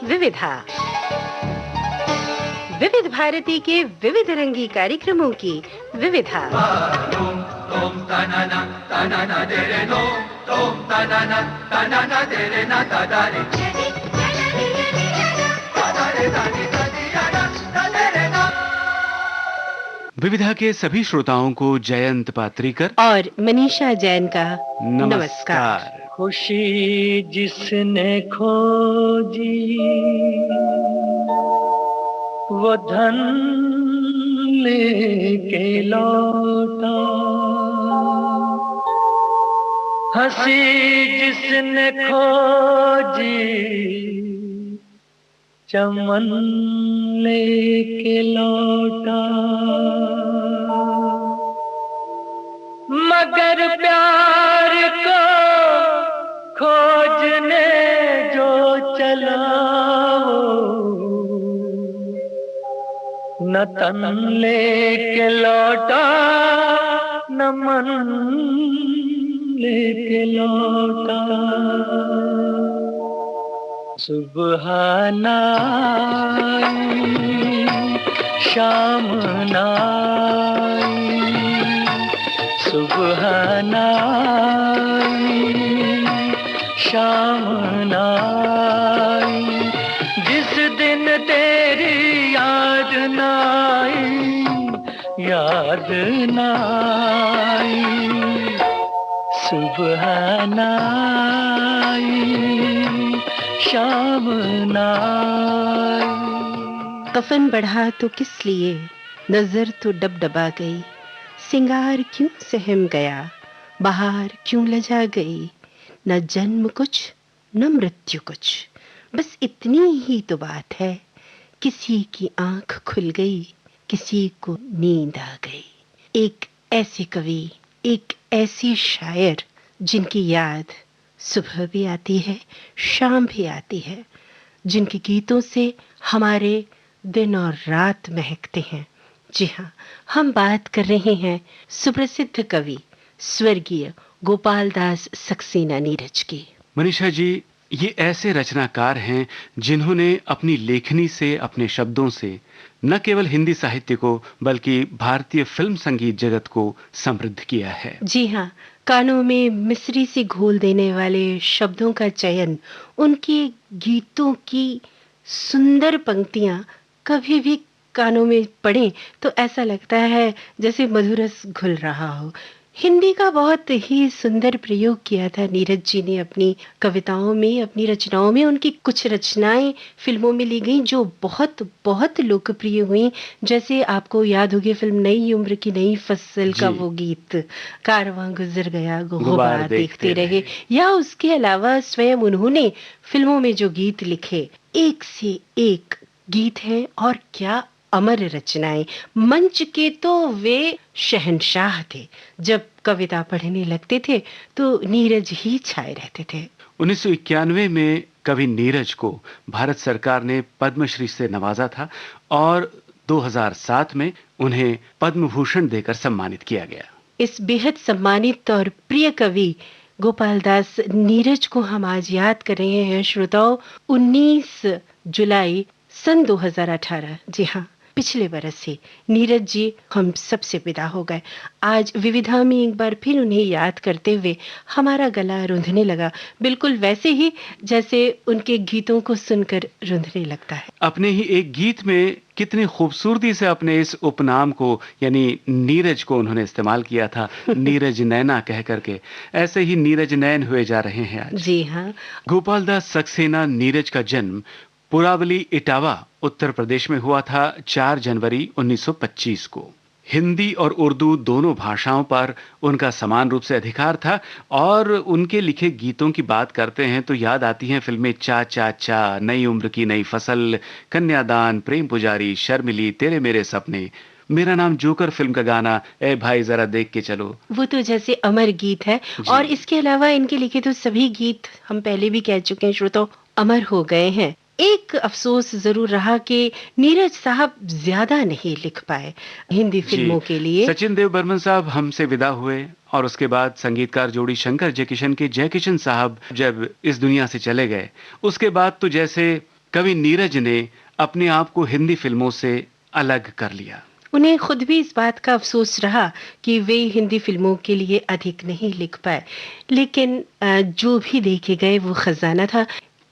विविधा, विविध भारती के विविध रंगी कार्यक्रमों की विविधा। विविधा के सभी श्रोताओं को जयंत पात्रीकर और मनीषा जैन का नमस्कार। खुशी जिसने खोजी वो धन लेके लौटा, हंसी जिसने खोजी चमन लेके लौटा, मगर प्यार को खोजने जो चला न तन लेके लौटा न मन लेके लौटा। सुबह नाई शाम नाई, सुबह नाई शाम नाई, जिस दिन तेरी याद नाई, याद नाई, सुबह नाई शाम नाई। कफन बढ़ा तो किस लिए, नजर तो डबडबा गई, सिंगार क्यों सहम गया, बहार क्यों लजा गई, न जन्म कुछ न मृत्यु कुछ, बस इतनी ही तो बात है, किसी की आंख खुल गई, किसी को नींद आ गई। एक ऐसे कवि, एक ऐसी शायर जिनकी याद सुबह भी आती है, शाम भी आती है, जिनके गीतों से हमारे दिन और रात महकते हैं। जी हाँ, हम बात कर रहे हैं सुप्रसिद्ध कवि स्वर्गीय गोपाल दास सक्सेना नीरज की। मनीषा जी, ये ऐसे रचनाकार हैं जिन्होंने अपनी लेखनी से, अपने शब्दों से न केवल हिंदी साहित्य को बल्कि भारतीय फिल्म संगीत जगत को समृद्ध किया है। जी हाँ, कानों में मिश्री सी घोल देने वाले शब्दों का चयन, उनके गीतों की सुंदर पंक्तियां कभी भी कानों में पड़े तो ऐसा लगता है जैसे मधुरस घुल रहा हो। हिंदी का बहुत ही सुंदर प्रयोग किया था नीरज जी ने अपनी कविताओं में, अपनी रचनाओं में। उनकी कुछ रचनाएं फिल्मों में ली गई जो बहुत बहुत लोकप्रिय हुई। जैसे आपको याद होगी फिल्म नई उम्र की नई फसल का वो गीत, कारवां गुजर गया गुबार देखते रहे, या उसके अलावा स्वयं उन्होंने फिल्मों में जो गीत लिखे, एक से एक गीत है और क्या अमर रचनाएं। मंच के तो वे शहंशाह थे। जब कविता पढ़ने लगते थे तो नीरज ही छाए रहते थे। 1991 में कवि नीरज को भारत सरकार ने पद्मश्री से नवाजा था और 2007 में उन्हें पद्म भूषण देकर सम्मानित किया गया। इस बेहद सम्मानित और प्रिय कवि गोपाल दास नीरज को हम आज याद कर रहे हैं श्रोताओं। 19 जुलाई सन 2018, जी हाँ, पिछले बरस से नीरज जी हम सबसे विदा हो गए। आज विविधा में एक बार फिर उन्हें याद करते हुए हमारा गला रूंधने लगा, बिल्कुल वैसे ही जैसे उनके गीतों को सुनकर रूंधने लगता है। अपने ही एक गीत में कितनी खूबसूरती से अपने इस उपनाम को, यानी नीरज को उन्होंने इस्तेमाल किया था, नीरज नैना कह करके। ऐसे ही नीरज नैन हुए जा रहे हैं आज। जी हाँ। गोपाल दास सक्सेना नीरज का जन्म पुरावली, इटावा, उत्तर प्रदेश में हुआ था 4 जनवरी 1925 को। हिंदी और उर्दू दोनों भाषाओं पर उनका समान रूप से अधिकार था और उनके लिखे गीतों की बात करते हैं तो याद आती हैं फिल्में चा चा चा, नई उम्र की नई फसल, कन्यादान, प्रेम पुजारी, शर्मिली, तेरे मेरे सपने, मेरा नाम जोकर फिल्म का गाना, ए भाई जरा देख के चलो, वो तो जैसे अमर गीत है। और इसके अलावा इनके लिखे तो सभी गीत हम पहले भी कह चुके हैं श्रोताओ, अमर हो गए हैं। एक अफसोस जरूर रहा कि नीरज साहब ज्यादा नहीं लिख पाए हिंदी फिल्मों के लिए। सचिन देव बर्मन साहब हमसे विदा हुए और उसके बाद संगीतकार जोड़ी शंकर जयकिशन के जयकिशन साहब जब इस दुनिया से चले गए, उसके बाद तो जैसे कवि नीरज ने अपने आप को हिंदी फिल्मों से अलग कर लिया। उन्हें खुद भी इस बात का अफसोस रहा कि वे हिंदी फिल्मों के लिए अधिक नहीं लिख पाए, लेकिन जो भी देखे गए वो खजाना था।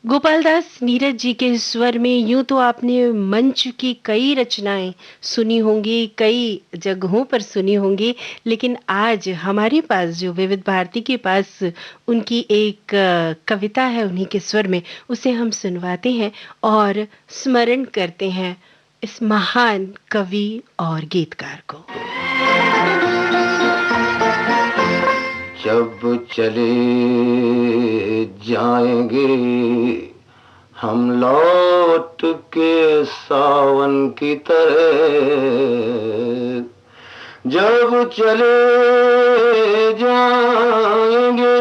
गोपाल दास नीरज जी के स्वर में यूं तो आपने मंच की कई रचनाएं सुनी होंगी, कई जगहों पर सुनी होंगी, लेकिन आज हमारे पास जो विविध भारती के पास उनकी एक कविता है उन्हीं के स्वर में, उसे हम सुनवाते हैं और स्मरण करते हैं इस महान कवि और गीतकार को। जब चले जाएंगे हम लौट के सावन की तरह, जब चले जाएंगे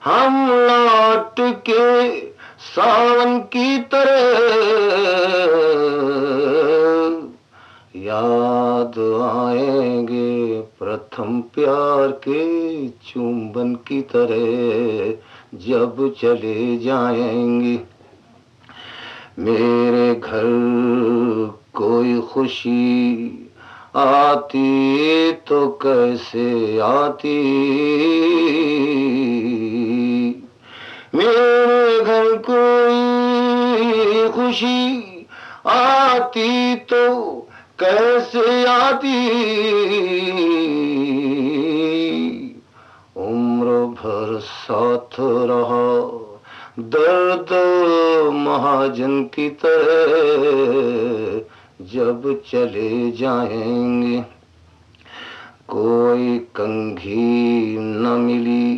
हम लौट के सावन की तरह, याद आएंगे प्रथम प्यार के चुंबन की तरह, जब चले जाएंगे। मेरे घर कोई खुशी आती तो कैसे आती, मेरे घर कोई खुशी आती तो कैसे आती, उम्र भर साथ रहा दर्द महाजन की तरह, जब चले जाएंगे। कोई कंघी न मिली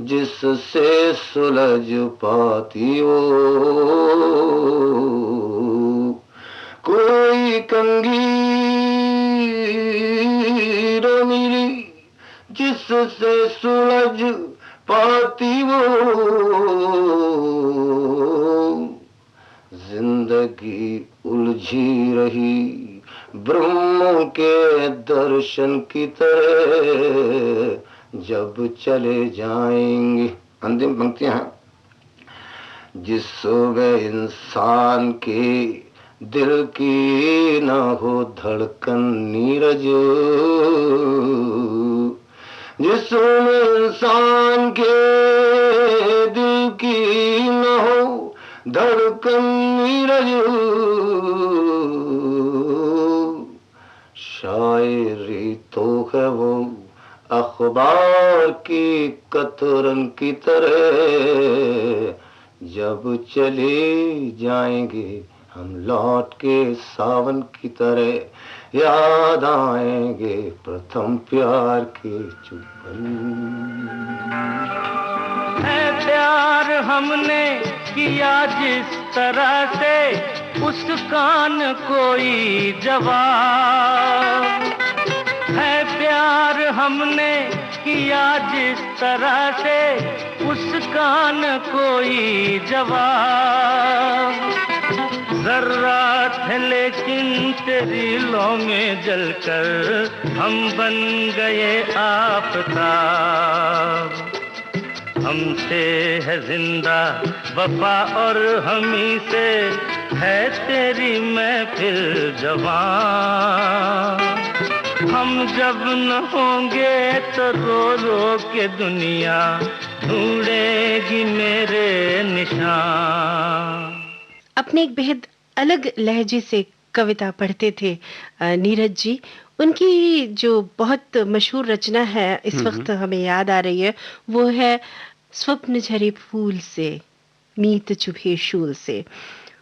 जिससे सुलझ पाती वो, कोई कंघी न मिली जिससे सुलझ पाती वो, जिंदगी उलझी रही ब्रह्म के दर्शन की तरह, जब चले जाएंगे। अंतिम पंक्तियां हैं। जिस सुबह इंसान के दिल की न हो धड़कन नीरज, जिस सुबह इंसान के दिल की न हो धड़कन नीरज, शायरी तो है वो अखबार की कतरन की तरह, जब चले जाएंगे हम लौट के सावन की तरह, याद आएंगे प्रथम प्यार के चुंबन। है प्यार हमने किया जिस तरह से, उसका न कोई जवाब। है प्यार हमने किया जिस तरह से, उसका न कोई जवाब। ज़र्रात है लेकिन तेरी लौ में जलकर हम बन गए आफ़ताब। हमसे है जिंदा वफा और हमी से है तेरी महफिल जवां। हम जब न होंगे तो रो रो के दुनिया ढूंढेगी मेरे निशान। अपने एक बेहद अलग लहजे से कविता पढ़ते थे नीरज जी। उनकी जो बहुत मशहूर रचना है इस वक्त हमें याद आ रही है, वो है स्वप्न झरे फूल से मीत चुभे शूल से।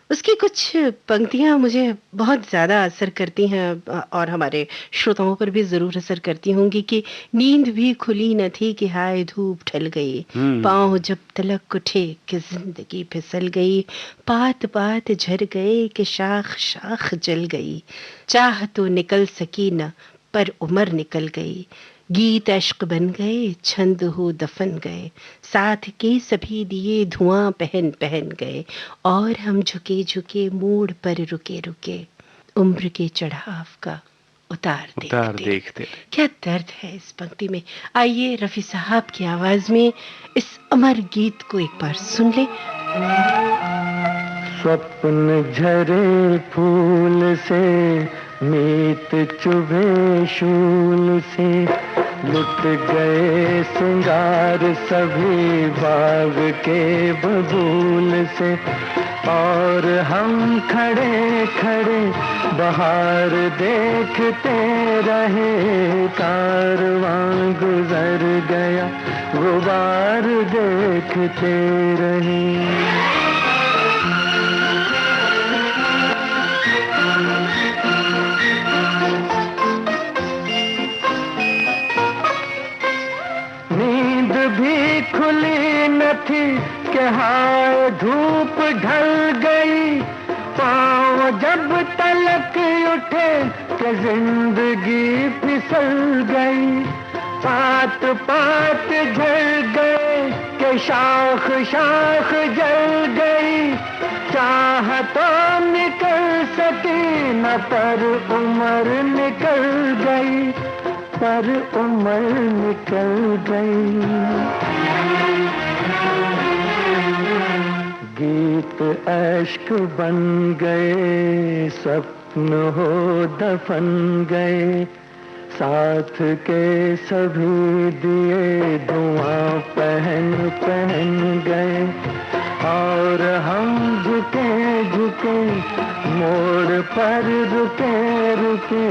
उसकी कुछ पंक्तियां मुझे बहुत ज़्यादा असर करती हैं और हमारे श्रोताओं पर भी ज़रूर असर करती होंगी कि नींद भी खुली न थी कि हाय धूप ढल गई, पाँव जब तलक उठे कि जिंदगी फिसल गई, पात पात झर गए कि शाख शाख जल गई, चाह तो निकल सकी न पर उम्र निकल गई, गीत अश्क बन गए छंद हो दफन गए, साथ के सभी दिए धुआं पहन पहन गए, और हम झुके झुके मोड़ पर रुके रुके, उम्र के चढ़ाव का उतार देखते। क्या दर्द है इस पंक्ति में। आइए रफी साहब की आवाज में इस अमर गीत को एक बार सुन ले। स्वप्न झरे फूल से, मीत चुभे शूल से, लुट गए सिंगार सभी बाग के बबूल से। और हम खड़े खड़े बहार देखते रहे, कारवां गुजर गया गुबार देखते रहे। नींद भी खुली न थी कि हाय धूप ढल गई, पाँव जब तलक उठे कि जिंदगी फिसल गई। पात पात झड़ गए कि शाख शाख जल गई, चाह तो निकल सकी न पर उम्र निकल गई, पर उम्र निकल गई। गीत अश्क बन गए, स्वप्न हो दफन गए, साथ के सभी दिए धुआं पहन पहन गए। और हम झुके झुके मोड़ पर रुके रुके,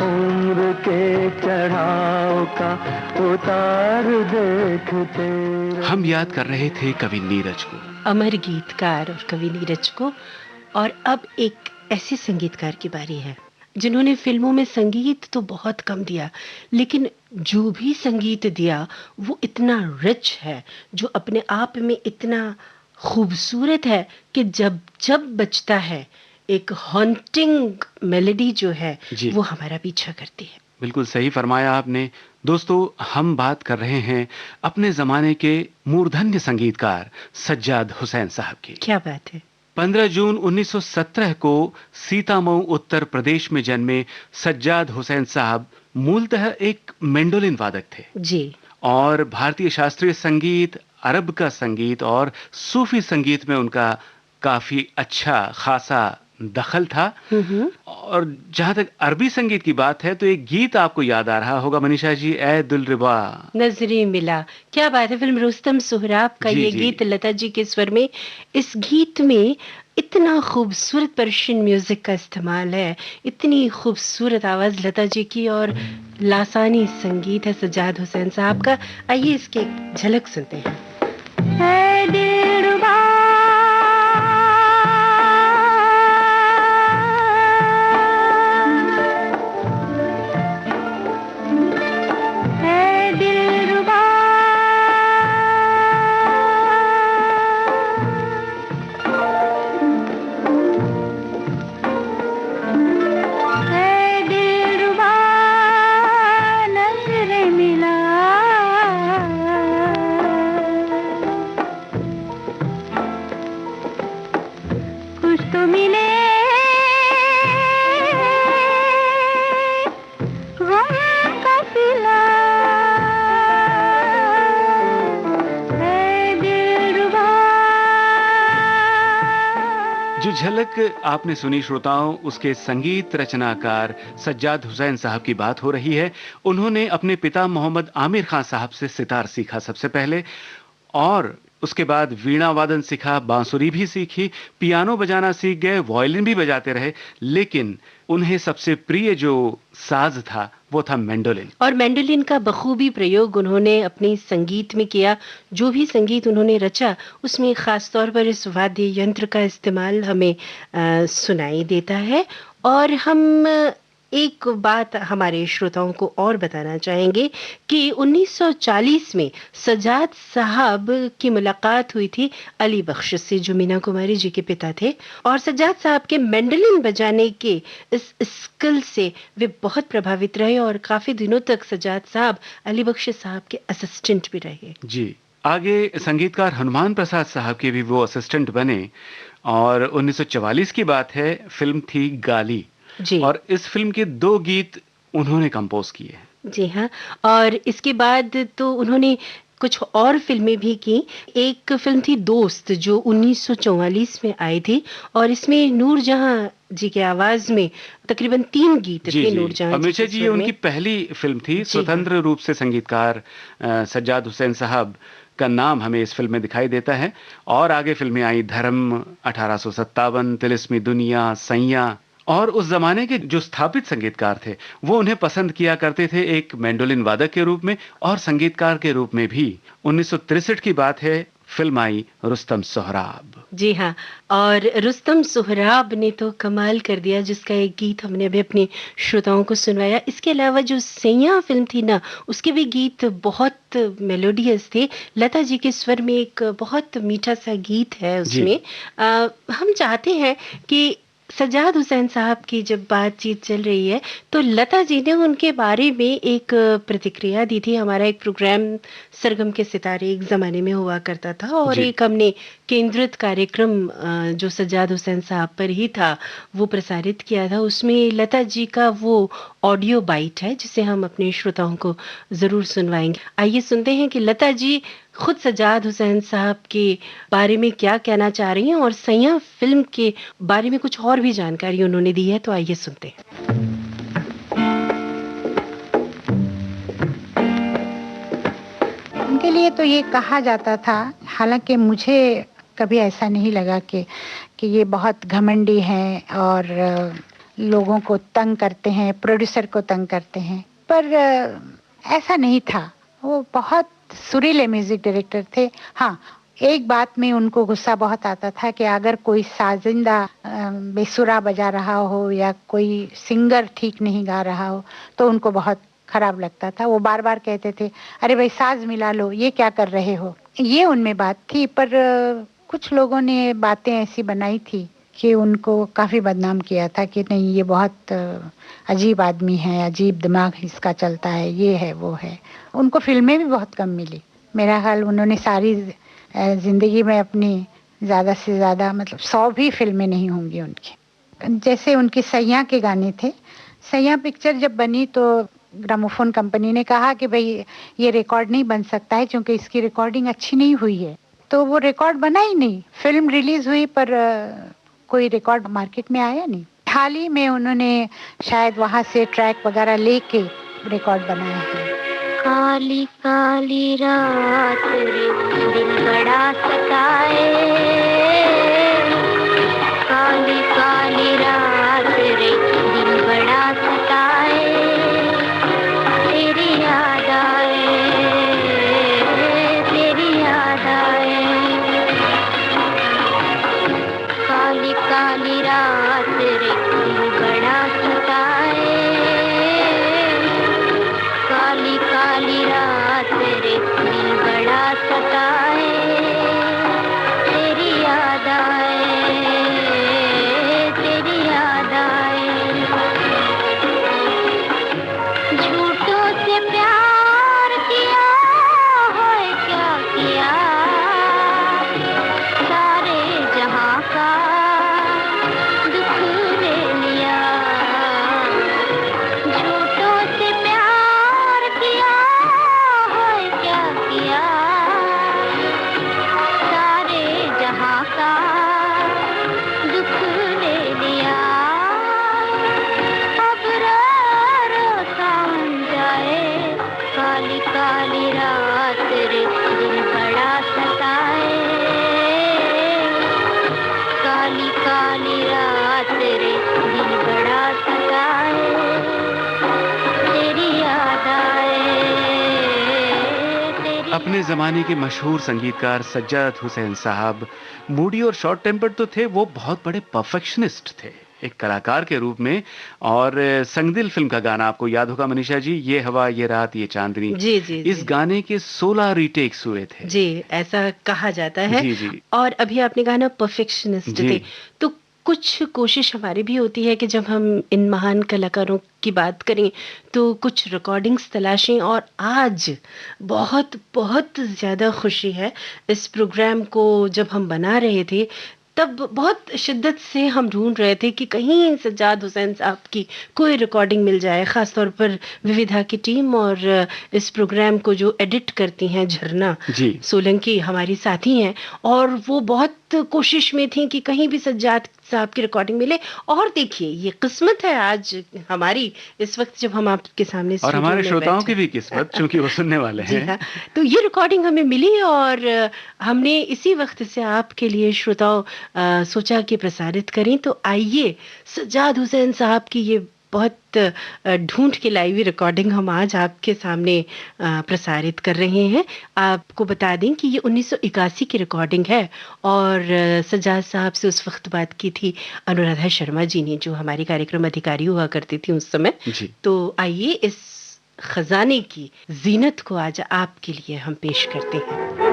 उम्र के चढ़ाव का उतार देखते रहे। हम याद कर रहे थे कवि नीरज को, अमर गीतकार और कवि नीरज को। और अब एक ऐसे संगीतकार की बारी है जिन्होंने फिल्मों में संगीत तो बहुत कम दिया, लेकिन जो भी संगीत दिया वो इतना रिच है, जो अपने आप में इतना खूबसूरत है कि जब जब बजता है एक हॉन्टिंग मेलोडी जो है वो हमारा पीछा करती है। बिल्कुल सही फरमाया आपने। दोस्तों, हम बात कर रहे हैं अपने जमाने के मूर्धन्य संगीतकार सज्जाद हुसैन साहब की। क्या बात है। 15 जून 1917 को सीतामऊ उत्तर प्रदेश में जन्मे सज्जाद हुसैन साहब मूलतः एक मैंडोलिन वादक थे जी, और भारतीय शास्त्रीय संगीत, अरब का संगीत और सूफी संगीत में उनका काफी अच्छा खासा दखल था। और जहां तक अरबी संगीत की बात है तो एक गीत आपको याद आ रहा होगा मनीषा जी, ए दिलरुबा नजरी मिला। क्या बात है, फिल्म रुस्तम सोहराब का ये गीत लता जी के स्वर में। इस गीत में इतना खूबसूरत पर्शियन म्यूजिक का इस्तेमाल है, इतनी खूबसूरत आवाज लता जी की और लासानी संगीत है सज्जाद हुसैन साहब का। आइए इसकी एक झलक सुनते हैं। जो झलक आपने सुनी श्रोताओं, उसके संगीत रचनाकार सज्जाद हुसैन साहब की बात हो रही है। उन्होंने अपने पिता मोहम्मद आमिर खान साहब से सितार सीखा सबसे पहले, और उसके बाद वीणा वादन सीखा, बांसुरी भी सीखी, पियानो बजाना सीख गए, वायलिन भी बजाते रहे, लेकिन उन्हें सबसे प्रिय जो साज था वो था मैंडोलिन। और मैंडोलिन का बखूबी प्रयोग उन्होंने अपने संगीत में किया। जो भी संगीत उन्होंने रचा उसमें खास तौर पर इस वाद्य यंत्र का इस्तेमाल हमें सुनाई देता है। और हम एक बात हमारे श्रोताओं को और बताना चाहेंगे कि 1940 में सज्जाद साहब की मुलाकात हुई थी अली बख्श से, जो मीना कुमारी जी के पिता थे, और सज्जाद साहब के मैंडोलिन बजाने के इस स्किल से वे बहुत प्रभावित रहे और काफी दिनों तक सज्जाद साहब अली बख्श साहब के असिस्टेंट भी रहे। जी, आगे संगीतकार हनुमान प्रसाद साहब के भी वो असिस्टेंट बने, और 1944 की बात है, फिल्म थी गाली जी। और इस फिल्म के 2 गीत उन्होंने कंपोज किए हैं। जी हाँ, और इसके बाद तो उन्होंने कुछ और फ़िल्में भी की। एक फ़िल्म थी दोस्त जो 1944 में आई थी और इसमें नूरजहां जी की आवाज़ में तकरीबन 3 गीत जी, थे जी। नूरजहां और जी मिर्चा के जी, ये स्वर उनकी में। पहली फ़िल्म थी। जी हाँ। स्वतंत्र रूप से संगीतकार सज्जाद हुसैन साहब का नाम हमें इस फ़िल्म में दिखाई देता है। और आगे फ़िल्में आई धर्म, 1857, तिलिस्मी दुनिया, सैयां। और उस ज़माने के जो स्थापित संगीतकार थे, वो उन्हें पसंद किया करते थे एक मैंडोलिन वादक के रूप में और संगीतकार के रूप में भी। 1963 की बात है, फ़िल्म आई रुस्तम सोहराब। जी हाँ, और रुस्तम सोहराब ने तो कमाल कर दिया जिसका एक गीत हमने अभी अपने श्रोताओं को सुनवाया। इसके अलावा जो सैयां फ़िल्म थी ना, उसके भी गीत बहुत मेलोडियस थे। लता जी के स्वर में एक बहुत मीठा-सा गीत है जी। उसमें। हम चाहते हैं कि सज्जाद हुसैन साहब की जब बातचीत चल रही है, तो लता जी ने उनके बारे में एक प्रतिक्रिया दी थी। हमारा एक प्रोग्राम सरगम के सितारे एक ज़माने में हुआ करता था और जी। एक हमने केंद्रित कार्यक्रम जो सज्जाद हुसैन साहब पर ही था, वो प्रसारित किया था। उसमें लता जी का वो ऑडियो बाइट है, जिसे हम अपने श्रोताओं को ज़रूर सुनवाएँगे। आइए सुनते हैं कि लता जी खुद सज्जाद हुसैन साहब के बारे में क्या कहना चाह रही हैं और सैयां फ़िल्म के बारे में कुछ और भी जानकारी उन्होंने दी है, तो आइए सुनते हैं। उनके लिए तो ये कहा जाता था, हालाँकि मुझे कभी ऐसा नहीं लगा कि ये बहुत घमंडी हैं और लोगों को तंग करते हैं, प्रोड्यूसर को तंग करते हैं। पर ऐसा नहीं था। वो बहुत सुरीले म्यूज़िक डायरेक्टर थे। हाँ, एक बात में उनको गुस्सा बहुत आता था कि अगर कोई साज़िंदा बेसुरा बजा रहा हो या कोई सिंगर ठीक नहीं गा रहा हो, तो उनको बहुत खराब लगता था। वो बार-बार कहते थे, "अरे भाई साज़ मिला लो, ये क्या कर रहे हो?" ये उनमें बात थी। पर कुछ लोगों ने बातें ऐसी बनाई थी कि उनको काफ़ी बदनाम किया था कि नहीं ये बहुत अजीब आदमी है, अजीब दिमाग इसका चलता है, ये है, वो है। उनको फ़िल्में भी बहुत कम मिली। मेरा ख़्याल उन्होंने सारी ज़िंदगी में अपनी ज़्यादा से ज़्यादा मतलब 100 भी फ़िल्में नहीं होंगी उनकी। जैसे उनके सैयां के गाने थे। सैयां पिक्चर जब बनी तो ग्रामोफोन कंपनी ने कहा कि भई ये रिकॉर्ड नहीं बन सकता है क्योंकि इसकी रिकॉर्डिंग अच्छी नहीं हुई है। तो वो रिकॉर्ड बना ही नहीं। फ़िल्म रिलीज़ हुई पर कोई रिकॉर्ड मार्केट में आया नहीं। हाल ही में उन्होंने शायद वहाँ से ट्रैक वग़ैरह लेके रिकॉर्ड बनाया है। काली काली रात रे दिल बड़ा सताए, काली काली रात रे दिल बड़ा सताए, तेरी याद आए, तेरी याद आए, काली काली रात रे दिल बड़ा सताए, काली काली रात रे दिल बड़ा सताए, तेरी याद आए, तेरी याद आए, झूठों से प्यार किया है क्या किया, सारे जहां का दुख ले लिया, झूठों से प्यार किया है क्या किया, सारे जहां का दुख ले लिया, अब रो रो सावन जाए, काली काली रात रे दिल बड़ा सताए, काली काली रात रे दिल बड़ा सताए, तेरी याद आए, तेरी अपने ज़माने के मशहूर संगीतकार सज्जाद हुसैन साहब मूडी और शॉर्ट टेम्पर्ड तो थे, वो बहुत बड़े परफेक्शनिस्ट थे एक कलाकार के रूप में। और संगदिल फ़िल्म का गाना आपको याद होगा मनीषा जी, ये हवा ये रात ये चांदनी। जी, जी, इस जी। गाने के 16 रीटेक्स हुए थे। जी, ऐसा कहा जाता है। जी, जी। और अभी आपने कहा ना परफेक्शनिस्ट जी। थे, तो कुछ कोशिश हमारी भी होती है कि जब हम इन महान कलाकारों की बात करें, तो कुछ रिकॉर्डिंग्स तलाशें। और आज बहुत, बहुत ज़्यादा खुशी है, इस प्रोग्राम को जब हम बना रहे थे, तब बहुत शिद्दत से हम ढूंढ रहे थे कि कहीं सज्जाद हुसैन साहब की कोई रिकॉर्डिंग मिल जाए, ख़ास तौर पर विविधा की टीम और इस प्रोग्राम को जो एडिट करती हैं झरना जी। सोलंकी हमारी साथी हैं, और वो बहुत कोशिश में थी कि कहीं भी सज्जाद साहब की रिकॉर्डिंग मिले। और देखिए ये किस्मत है आज हमारी, इस वक्त जब हम आपके सामने और स्टूडियो हमारे में श्रोताओं बैठे की भी किस्मत, क्योंकि वो सुनने वाले जी हैं। हाँ, तो ये रिकॉर्डिंग हमें मिली और हमने इसी वक्त से आपके लिए श्रोताओं सोचा कि प्रसारित करें। तो आइए सज्जाद हुसैन साहब की ये बहुत ढूंढ के लाई हुई रिकॉर्डिंग हम आज आपके सामने प्रसारित कर रहे हैं। आपको बता दें कि ये 1981 की रिकॉर्डिंग है और सज्जाद साहब से उस वक्त बात की थी अनुराधा शर्मा जी ने, जो हमारी कार्यक्रम अधिकारी हुआ करती थी उस समय। जी। तो आइए इस खजाने की जीनत को आज आपके लिए हम पेश करते हैं।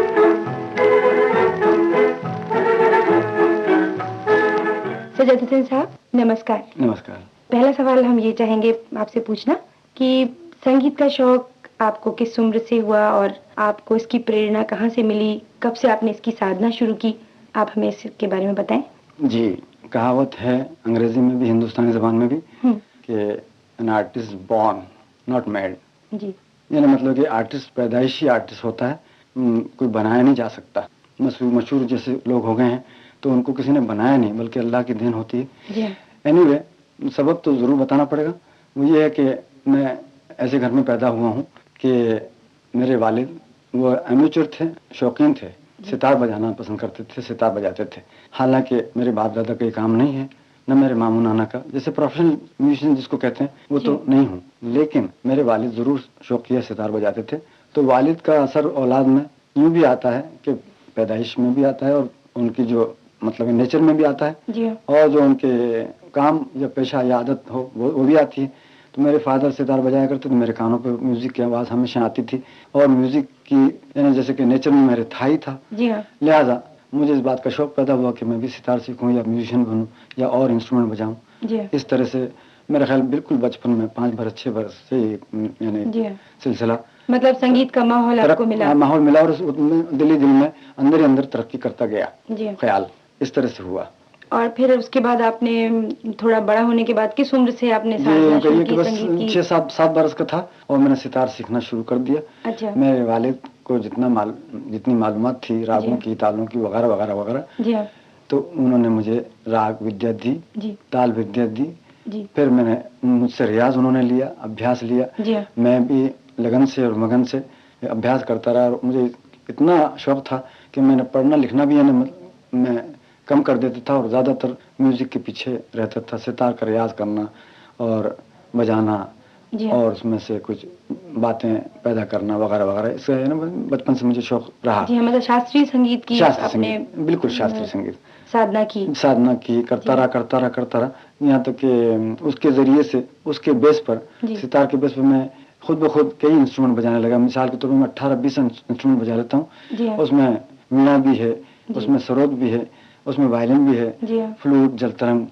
सज्जाद हुसैन साहब नमस्कार। नमस्कार। पहला सवाल हम ये चाहेंगे आपसे पूछना कि संगीत का शौक आपको किस उम्र से हुआ और आपको इसकी प्रेरणा कहाँ से मिली, कब से आपने इसकी साधना शुरू की, आप हमें इसके बारे में बताएं। जी, कहावत है अंग्रेजी में भी हिंदुस्तानी ज़बान में भी कि an artist born not made. जी। यानी मतलब कि आर्टिस्ट पैदाइशी आर्टिस्ट होता है, कोई बनाया नहीं जा सकता। मशहूर जैसे लोग हो गए हैं तो उनको किसी ने बनाया नहीं, बल्कि अल्लाह की देन होती है। एनीवे, सबब तो ज़रूर बताना पड़ेगा। वो ये है कि मैं ऐसे घर में पैदा हुआ हूँ कि मेरे वालिद वो एमेच्योर थे, शौकीन थे, सितार बजाना पसंद करते थे, सितार बजाते थे। हालांकि मेरे बाप दादा का ये काम नहीं है, न मेरे मामू नाना का, जैसे प्रोफेशनल म्यूजिशियन जिसको कहते हैं वो तो नहीं हूँ, लेकिन मेरे वालिद ज़रूर शौकिया सितार बजाते थे। तो वालिद का असर औलाद में यूँ भी आता है कि पैदाइश में भी आता है और उनकी जो मतलब नेचर में भी आता है, और जो उनके काम या पेशा या आदत हो वो भी आती है। तो मेरे फादर सितार बजाया करते, तो मेरे कानों पे म्यूजिक की आवाज़ हमेशा आती थी और म्यूजिक की यानी जैसे कि नेचर में मेरे था ही था। लिहाजा मुझे इस बात का शौक पैदा हुआ कि मैं भी सितार सीखूं या म्यूजिशियन बनूं या और इंस्ट्रूमेंट बजाऊं। इस तरह से मेरा ख्याल बिल्कुल बचपन में 5 बरस 6 बरस से यानी सिलसिला, मतलब संगीत का माहौल आपको मिला। माहौल मिला और दिल में अंदर ही अंदर तरक्की करता गया। ख्याल इस तरह से हुआ। और फिर उसके बाद आपने थोड़ा बड़ा होने के बाद किस उम्र से आपने साधना शुरू की संगीत की? 6-7 बरस का था और मैंने सितार सीखना शुरू कर दिया। अच्छा। मेरे वालिद को जितनी मालूमात थी रागों की, तालों की वगैरह वगैरह वगैरह, तो उन्होंने मुझे राग विद्या दी, ताल विद्या दी। फिर मैंने मुझसे रियाज उन्होंने लिया, अभ्यास लिया। मैं भी लगन से और मगन से अभ्यास करता रहा और मुझे इतना शौक था कि मैंने पढ़ना लिखना भी मैं कम कर देता था और ज़्यादातर म्यूज़िक के पीछे रहता था, सितार का रियाज करना और बजाना और उसमें से कुछ बातें पैदा करना वगैरह वगैरह। इसका है ना बचपन से मुझे शौक रहा। जी, मतलब शास्त्रीय संगीत की आपने बिल्कुल शास्त्रीय संगीत साधना की करता रहा यहाँ तक कि उसके ज़रिए से उसके बेस पर सितार के बेस पर मैं खुद ब खुद कई इंस्ट्रूमेंट बजाने लगा। मिसाल के तौर पर मैं 18-20 इंस्ट्रूमेंट बजा लेता हूँ। उसमें वीणा भी है, उसमें सरोद भी है, उसमें वायलिन भी है, फ्लूट, जलतरंग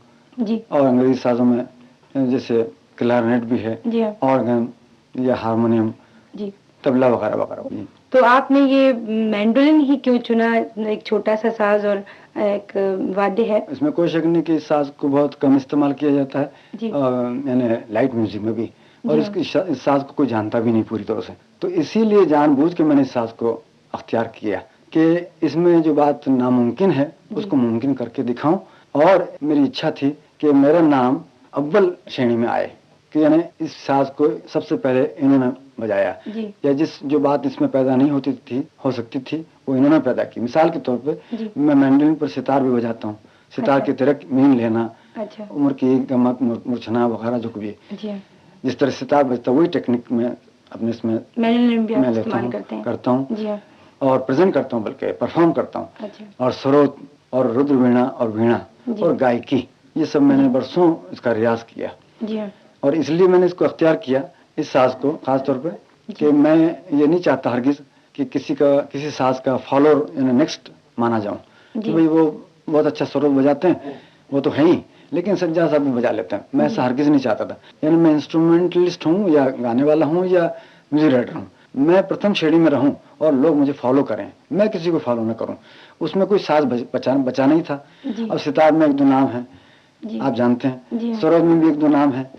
और अंग्रेजी साजों में जैसे क्लारनेट भी है, ऑर्गन या हारमोनियम, तबला वगैरह वगैरह। तो आपने ये मैंडोलिन ही क्यों चुना? एक छोटा सा साज और एक वाद्य है। इसमें कोई शक नहीं कि इस साज को बहुत कम इस्तेमाल किया जाता है, यानी लाइट म्यूजिक में भी, और इस साज को कोई जानता भी नहीं पूरी तरह से। तो इसीलिए जानबूझ के मैंने इस साज को अख्तियार किया कि इसमें जो बात नामुमकिन है उसको मुमकिन करके दिखाऊं। और मेरी इच्छा थी कि मेरा नाम अव्वल श्रेणी में आए, कि यानी इस साज को सबसे पहले इन्होंने बजाया, या जो बात इसमें पैदा नहीं हो सकती थी वो इन्होंने पैदा की। मिसाल के तौर पे मैं मैंडोलिन पर सितार भी बजाता हूँ, सितार की तरह मीन लेना, उम्र की गमक, मूर्छना वगैरह जो भी जिस तरह सितार बजता वही टेक्निक में अपने इसमें मैं लेता हूँ, करता हूँ और प्रेजेंट करता हूँ, बल्कि परफॉर्म करता हूँ। और सरोद और रुद्र वीणा और वीणा और गायकी, ये सब मैंने बरसों इसका रियाज किया। और इसलिए मैंने इसको अख्तियार किया, इस साज को खास तौर पे, कि मैं ये नहीं चाहता हरगिज कि किसी साज का फॉलोअर यानी नेक्स्ट माना जाऊं कि भाई वो बहुत अच्छा सरोद बजाते हैं, वो तो है ही, लेकिन सज्जाद साहब भी बजा लेते हैं। मैं ऐसा हरगिज नहीं चाहता था। यानी मैं इंस्ट्रूमेंटलिस्ट हूँ या गाने वाला हूँ या म्यूजिक राइटर हूँ, मैं प्रथम श्रेणी में रहूं और लोग मुझे फॉलो करें, मैं किसी को फॉलो न करूं। उसमें कोई साज बचा नहीं था। अब सितार में 1-2 नाम है, आप जानते हैं, सरोज में भी 1-2 नाम है,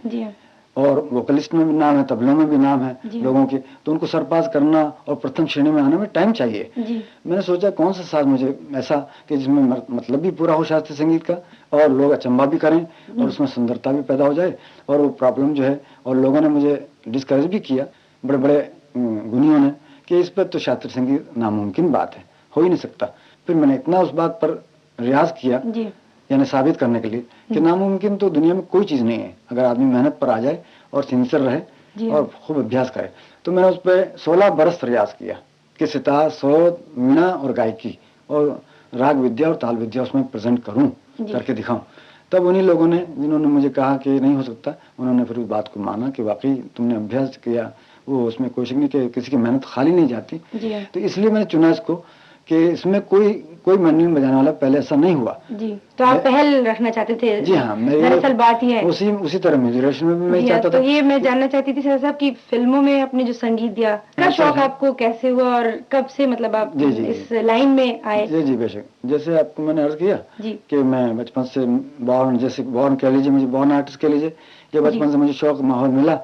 और वोकलिस्ट में भी नाम है, तबलों में भी नाम है लोगों के, तो उनको सरपास करना और प्रथम श्रेणी में आने में टाइम चाहिए। मैंने सोचा कौन सा साज मुझे ऐसा कि जिसमें मतलब भी पूरा हो शास्त्रीय संगीत का, और लोग अचंभा भी करें और उसमें सुंदरता भी पैदा हो जाए, और वो प्रॉब्लम जो है, और लोगों ने मुझे डिस्करेज भी किया, बड़े बड़े गुनियों ने, कि इस पर तो शास्त्रीय संगीत नामुमकिन बात है, हो ही नहीं सकता। फिर मैंने इतना उस बात पर रियाज किया, यानी साबित करने के लिए कि नामुमकिन तो दुनिया में कोई चीज नहीं है, अगर आदमी मेहनत पर आ जाए और सिंसियर रहे और खूब अभ्यास करे। तो मैंने उस पर 16 बरस रियाज किया कि सितार, सरोद, वीणा और गायकी और राग विद्या और ताल विद्या उसमें प्रेजेंट करूं, करके दिखाऊं। तब उन्हीं लोगों ने, जिन्होंने मुझे कहा कि नहीं हो सकता, उन्होंने फिर उस बात को माना कि वाकई तुमने अभ्यास किया, वो उसमें कोई शक नहीं कि किसी की मेहनत खाली नहीं जाती। तो इसलिए मैंने चुना इसको कि इसमें कोई मैंडोलिन बजाने वाला पहले ऐसा नहीं हुआ। तो आप पहल रखना चाहते थे? जी हाँ, दरअसल बात ही है उसी तरह म्यूजिक डायरेक्शन में भी मैं चाहता था। तो ये मैं जानना चाहती थी सर साहब कि फिल्मों में आपने जो संगीत दिया, का शौक आपको कैसे हुआ और कब से मतलब आप इस लाइन में आए? जी बेशक, जैसे आपको मैंने अर्ज किया कि मैं बचपन से बॉर्न कह लीजिए, मुझे बॉर्न आर्टिस्ट कह लीजिए, या बचपन से मुझे शौक माहौल मिला।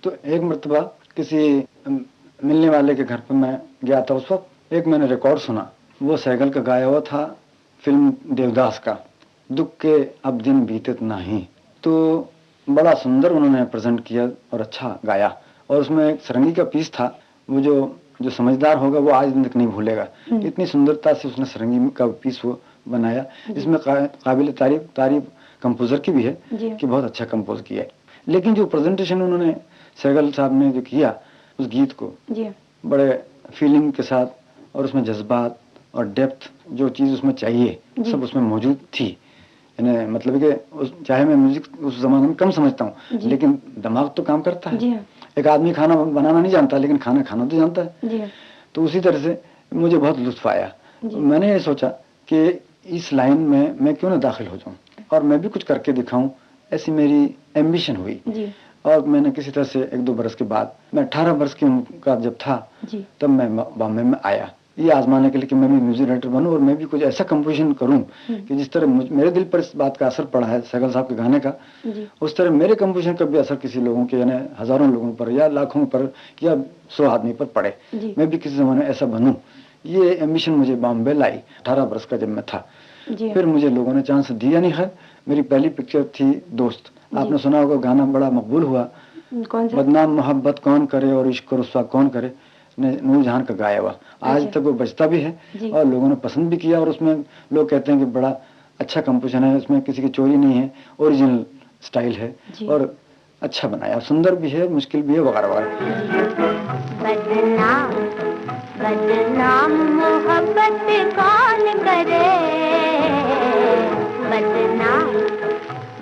तो एक मरतबा किसी मिलने वाले के घर पर मैं गया था, उस वक्त एक मैंने रिकॉर्ड सुना, वो सहगल का गाया हुआ था, फिल्म देवदास का, दुख के अब दिन बीते नहीं। तो बड़ा सुंदर उन्होंने प्रेजेंट किया और अच्छा गाया, और उसमें एक सरंगी का पीस था, वो जो समझदार होगा वो आज दिन तक नहीं भूलेगा। इतनी सुंदरता से उसने सरंगी का पीस वो बनाया, इसमें काबिल तारीफ कंपोजर की भी है कि बहुत अच्छा कंपोज किया। लेकिन जो प्रेजेंटेशन उन्होंने सहगल साहब ने जो किया उस गीत को बड़े फीलिंग के साथ, और उसमें जज्बात और डेप्थ जो चीज उसमें चाहिए सब उसमें मौजूद थी। यानी मतलब कि चाहे मैं म्यूजिक उस जमाने में कम समझता हूँ, लेकिन दिमाग तो काम करता है। एक आदमी खाना बनाना नहीं जानता, लेकिन खाना तो जानता है। तो उसी तरह से मुझे बहुत लुत्फ आया। मैंने ये सोचा कि इस लाइन में मैं क्यों ना दाखिल हो जाऊं और मैं भी कुछ करके दिखाऊं, ऐसी मेरी एम्बिशन हुई। और मैंने किसी तरह से 1-2 बरस के बाद, मैं 18 वर्ष की उम्र का जब था, तब मैं बॉम्बे में आया ये आजमाने के लिए कि मैं भी म्यूजिक डायरेक्टर बनूं और मैं भी कुछ ऐसा कंपोजिशन करूं कि जिस तरह मेरे दिल पर इस बात का असर पड़ा है सहगल साहब के गाने का, उस तरह मेरे कंपोजिशन का भी असर किसी लोगों के, यानी हजारों लोगों पर या लाखों पर या 100 आदमी पर पड़े। मैं भी किसी जमाने ऐसा बनूं, ये एम्बिशन मुझे बॉम्बे लाई 18 वर्ष का जब मैं था। फिर मुझे लोगों ने चांस दिया नहीं है। मेरी पहली पिक्चर थी दोस्त, आपने सुना होगा, गाना बड़ा मकबूल हुआ, कौन सा? बदनाम मोहब्बत कौन करे और इश्क रुस्वा कौन करे, नूरजहां का गाया हुआ। आज तक वो बजता भी है और लोगों ने पसंद भी किया, और उसमें लोग कहते हैं कि बड़ा अच्छा कंपोजिशन है, उसमें किसी की चोरी नहीं है, ओरिजिनल स्टाइल है और अच्छा बनाया, सुंदर भी है, मुश्किल भी है, वगैरह बदनाम मोहब्बत कौन करे,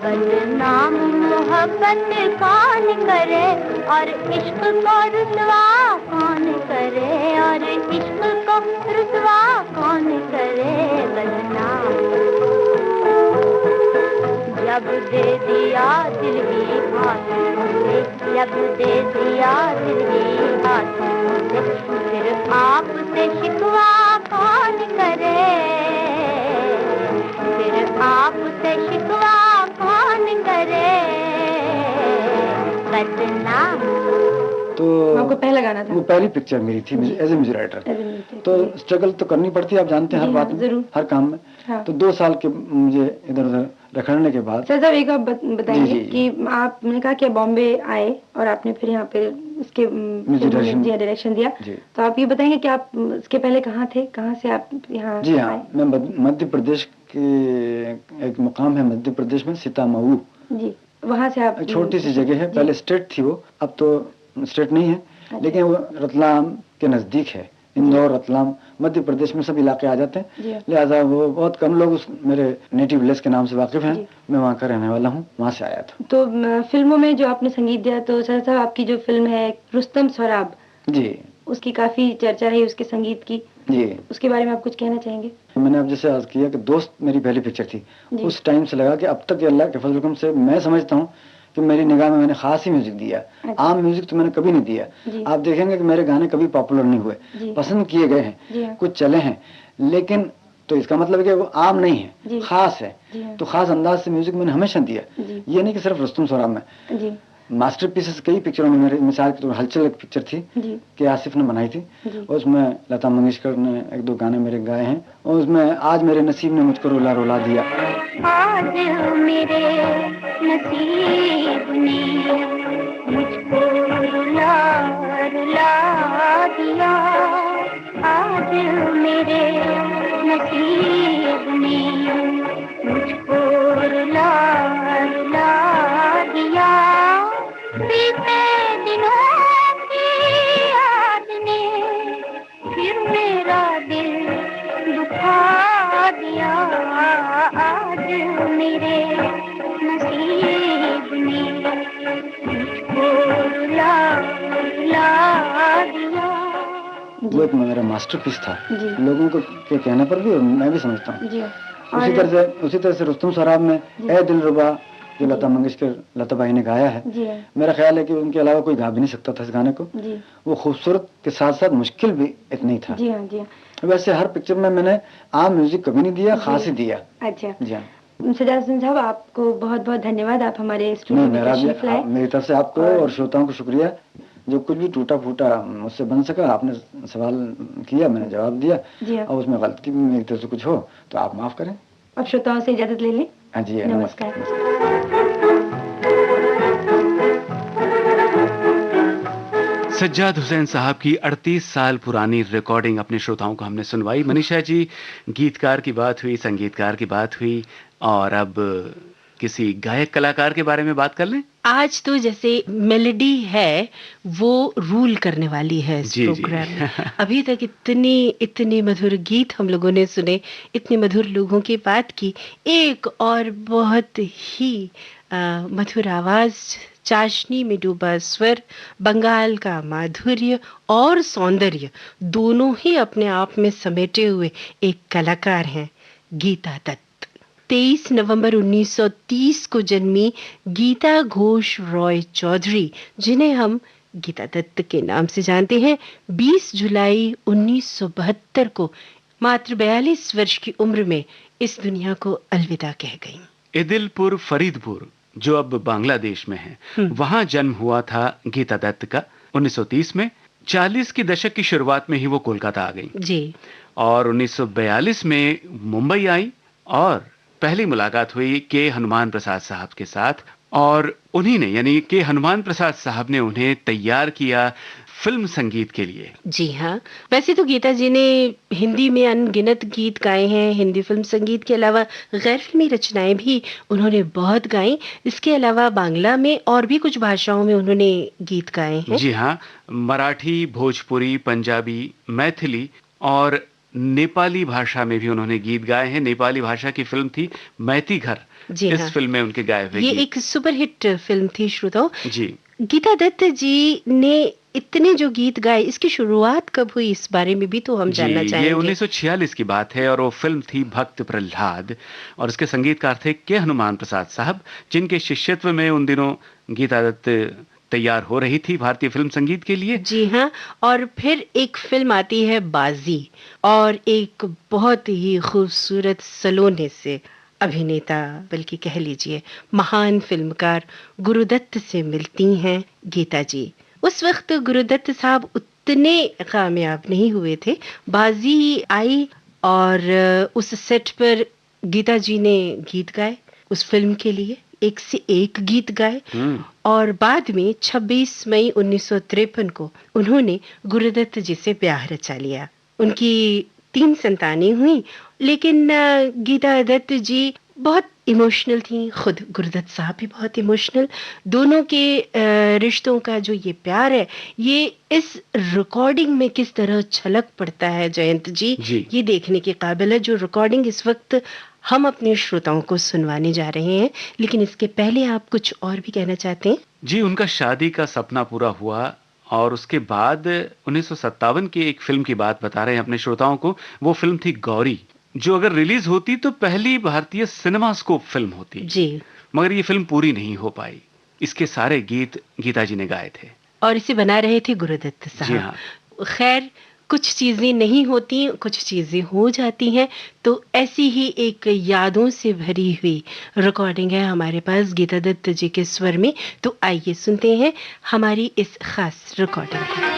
बदनाम मोहब्बत कौन करे, और इश्क को रुसवा कौन करे, और इश्क को रुसवा कौन करे, बदनाम जब दे दिया दिल ही हाथों से, जब दे दिया दिल ही हाथों से, फिर आपसे शिकवा कौन करे, फिर आपसे शिकवा कौन करे, बदनाम। तो आपको पहला गाना था? वो पहली पिक्चर मेरी थी एज ए म्यूजिक राइटर। तो स्ट्रगल तो करनी पड़ती है, आप जानते हैं, हर बात में, हर काम में। तो 2 साल के मुझे इधर उधर रखड़ने के बाद सर साहब एक आप बताएंगे कि आपने कहा कि बॉम्बे आए और आपने फिर यहाँ पे इसके डायरेक्शन दिया, तो आप ये बताएंगे कि आप इसके पहले कहाँ थे, कहाँ से आप यहाँ? जी हाँ, मैं मध्य प्रदेश के एक मुकाम है मध्य प्रदेश में, सीतामऊ जी, वहाँ से आप। छोटी सी जगह है, पहले स्टेट थी वो, अब तो स्टेट नहीं है, लेकिन वो रतलाम के नजदीक है। इंदौर, रतलाम, मध्य प्रदेश में सब इलाके आ जाते हैं, लिहाजा वो बहुत कम लोग उस मेरे नेटिव विलेज के नाम से वाकिफ हैं। मैं वहाँ का रहने वाला हूँ, वहाँ से आया था। तो फिल्मों में जो आपने संगीत दिया, तो सर साहब आपकी जो फिल्म है रुस्तम स्वराब जी, उसकी काफी चर्चा है उसके संगीत की जी, उसके बारे में आप कुछ कहना चाहेंगे? मैंने अब जैसे आज किया कि दोस्त मेरी पहली पिक्चर थी, उस टाइम से लगा कि अब तक अल्लाह के फजल से मैं समझता हूँ कि मेरी निगाह में मैंने खास ही म्यूजिक दिया। अच्छा। आम म्यूजिक तो मैंने कभी नहीं दिया। आप देखेंगे कि मेरे गाने कभी पॉपुलर नहीं हुए, पसंद किए गए हैं, कुछ चले हैं, लेकिन तो इसका मतलब है कि वो आम नहीं है, खास है। तो खास अंदाज से म्यूजिक मैंने हमेशा दिया। ये नहीं कि सिर्फ रुस्तम सोहराब में, मास्टरपीसेस कई पिक्चरों में मेरे, मिसाल के तौर हलचल एक पिक्चर थी कि आसिफ ने बनाई थी, और उसमें लता मंगेशकर ने 1-2 गाने मेरे गाए हैं, और उसमें आज मेरे नसीब ने मुझको रुला रुला दिया। आज मेरे नसीब ने मुझको रुला रुला दिया, आज मेरे नसीब ने मुझको रुला रुला दिया, बीते दिनों की याद ने फिर मेरा दिल दुखा दिया, आज मेरे नसीब ने मुझको रुला रुला दिया। वो एक मेरा मास्टरपीस था लोगों को के कहने पर भी, और मैं भी समझता हूँ। उसी तरह से रुस्तम सोहराब में ए दिलरुबा जो लता मंगेशकर लता भाई ने गाया है, मेरा ख्याल है कि उनके अलावा कोई गा भी नहीं सकता था इस गाने को। वो खूबसूरत के साथ साथ मुश्किल भी इतना ही था। वैसे हर पिक्चर में मैंने आम म्यूजिक कभी नहीं दिया, खास ही दिया। अच्छा जी हाँ। सज्जाद हुसैन साहब, आपको बहुत बहुत धन्यवाद, आप हमारे स्टूडियो में तशरीफ लाए। मेरी तरफ से आपको और श्रोताओं को शुक्रिया। जो कुछ भी टूटा फूटा मुझसे बन सका, आपने सवाल किया, मैंने जवाब दिया, और उसमें गलती मेरी तरफ से कुछ हो तो आप माफ करें। अब श्रोताओं से इजाजत ले लें। हाँ जी, नमस्कार। सज्जाद हुसैन साहब की 38 साल पुरानी रिकॉर्डिंग अपने श्रोताओं को हमने सुनवाई। मनीषा जी, गीतकार की बात हुई, संगीतकार की बात हुई, और अब किसी गायक कलाकार के बारे में बात कर लें। आज तो जैसे मेलोडी है वो रूल करने वाली है इस प्रोग्राम में। अभी तक इतने मधुर गीत हम लोगों ने सुने, इतने मधुर लोगों की बात की। एक और बहुत ही मधुर आवाज, चाशनी में डूबा स्वर, बंगाल का माधुर्य और सौंदर्य दोनों ही अपने आप में समेटे हुए एक कलाकार हैं, गीता दत्त। 23 नवंबर 1930 को जन्मी गीता घोष रॉय चौधरी, जिन्हें हम गीता दत्त के नाम से जानते हैं, 20 जुलाई 1972 को मात्र 42 वर्ष की उम्र में इस दुनिया को अलविदा कह गईं। इदिलपुर फरीदपुर, जो अब बांग्लादेश में है, वहां जन्म हुआ था गीता दत्त का 1930 में। 40 के दशक की शुरुआत में ही वो कोलकाता आ गई जी, और 1942 में मुंबई आई, और पहली मुलाकात हुई के हनुमान प्रसाद साहब के साथ, और उन्हीं ने, यानी के हनुमान प्रसाद साहब ने उन्हें तैयार किया फिल्म संगीत के लिए। जी हाँ, वैसे तो गीता जी ने हिंदी में अनगिनत गीत गाए हैं। हिंदी फिल्म संगीत के अलावा गैर फिल्मी रचनाएं भी उन्होंने बहुत गाई। इसके अलावा बांग्ला में और भी कुछ भाषाओं में उन्होंने गीत गाए हैं। जी हाँ, मराठी, भोजपुरी, पंजाबी, मैथिली और नेपाली भाषा में भी उन्होंने गीत गाए हैं। नेपाली भाषा की फिल्म थी मैती घर, इस फिल्म में उनके गाए हुए ये गीत। एक सुपरहिट फिल्म थी श्रोताओ। जी, गीता दत्त जी ने इतने जो गीत गाए, इसकी शुरुआत कब हुई इस बारे में भी तो हम जानना चाहेंगे। ये 1946 की बात है, और वो फिल्म थी भक्त प्रहलाद, और इसके संगीतकार थे के हनुमान प्रसाद साहब, जिनके शिष्यत्व में उन दिनों गीता दत्त तैयार हो रही थी भारतीय फिल्म संगीत के लिए। जी हाँ, और फिर एक फिल्म आती है बाजी, और एक बहुत ही खूबसूरत सलोने से अभिनेता, बल्कि कह लीजिए महान फिल्मकार गुरुदत्त से मिलती हैं गीता जी। उस वक्त गुरुदत्त साहब उतने कामयाब नहीं हुए थे। बाजी आई और उस सेट पर गीता जी ने गीत गाए उस फिल्म के लिए, एक से एक गीत गाए, और बाद में 26 मई 1953 को उन्होंने गुरुदत्त जी से ब्याह रचा लिया। उनकी 3 संतानें हुई, लेकिन गीता दत्त जी बहुत इमोशनल थी, खुद गुरुदत्त साहब भी बहुत इमोशनल। दोनों के रिश्तों का जो ये प्यार है, ये इस रिकॉर्डिंग में किस तरह छलक पड़ता है जयंत जी, ये देखने के काबिल है। जो रिकॉर्डिंग इस वक्त हम अपने श्रोताओं को सुनवाने जा रहे हैं, लेकिन इसके पहले आप कुछ और भी कहना चाहते हैं? जी, उनका शादी का सपना पूरा हुआ, और उसके बाद 1957 की एक फिल्म की बात बता रहे हैं अपने श्रोताओं को। वो फिल्म थी गौरी, जो अगर रिलीज होती तो पहली भारतीय सिनेमास्कोप फिल्म होती जी, मगर ये फिल्म पूरी नहीं हो पाई। इसके सारे गीत गीता जी ने गाए थे और इसे बना रहे थे गुरुदत्त जी साहब। हाँ। खैर, कुछ चीज़ें नहीं होती, कुछ चीज़ें हो जाती हैं, तो ऐसी ही एक यादों से भरी हुई रिकॉर्डिंग है हमारे पास गीता दत्त जी के स्वर में। तो आइए सुनते हैं हमारी इस खास रिकॉर्डिंग को।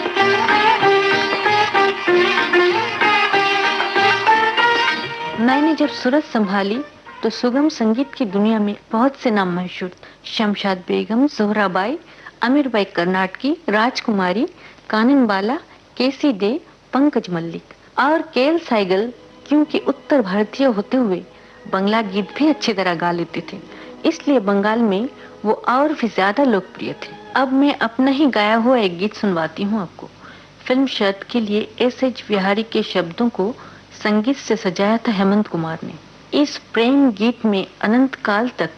मैंने जब सूरत संभाली तो सुगम संगीत की दुनिया में बहुत से नाम मशहूर, शमशाद बेगम, जोहराबाई, अमीरबाई कर्नाटकी, राजकुमारी, कानन बाला, केसी डे, पंकज मल्लिक और केएल साइगल, क्योंकि उत्तर भारतीय होते हुए बंगला गीत भी अच्छी तरह गा लेते थे, इसलिए बंगाल में वो और भी ज्यादा लोकप्रिय थे। अब मैं अपना ही गाया हुआ एक गीत सुनवाती हूँ आपको। फिल्म शर्त के लिए एस.एच. बिहारी के शब्दों को संगीत से सजाया था हेमंत कुमार ने। इस प्रेम गीत में अनंत काल तक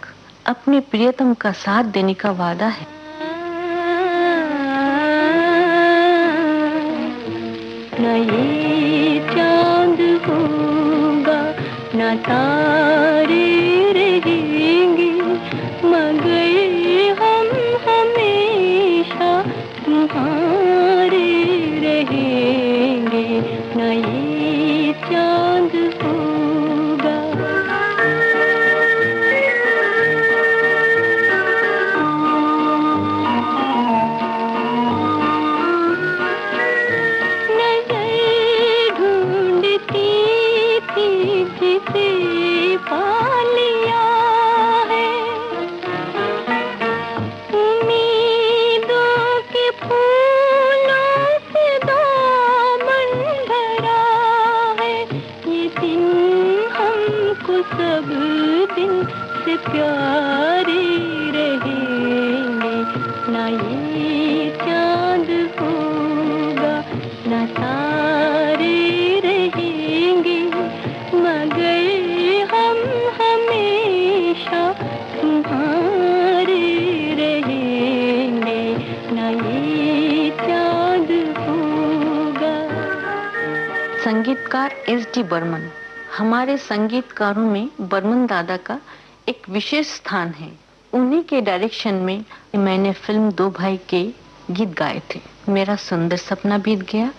अपने प्रियतम का साथ देने का वादा है। न ये चांद होगा न तारे रहेंगे, मगर हम हमेशा तुम्हारे रहेंगे। न ये चांद होगा। सब दिन से प्यारे रहेंगे। ना ये चांद होगा ना तारे रहेंगे, मगर हम हमेशा तुम्हारे रहेंगे। ना ये चांद होगा। संगीतकार एस.डी. बर्मन। हमारे संगीतकारों में बर्मन दादा का एक विशेष स्थान है। उन्हीं के डायरेक्शन में मैंने फिल्म दो भाई के गीत गाए थे। मेरा सुंदर सपना बीत गया,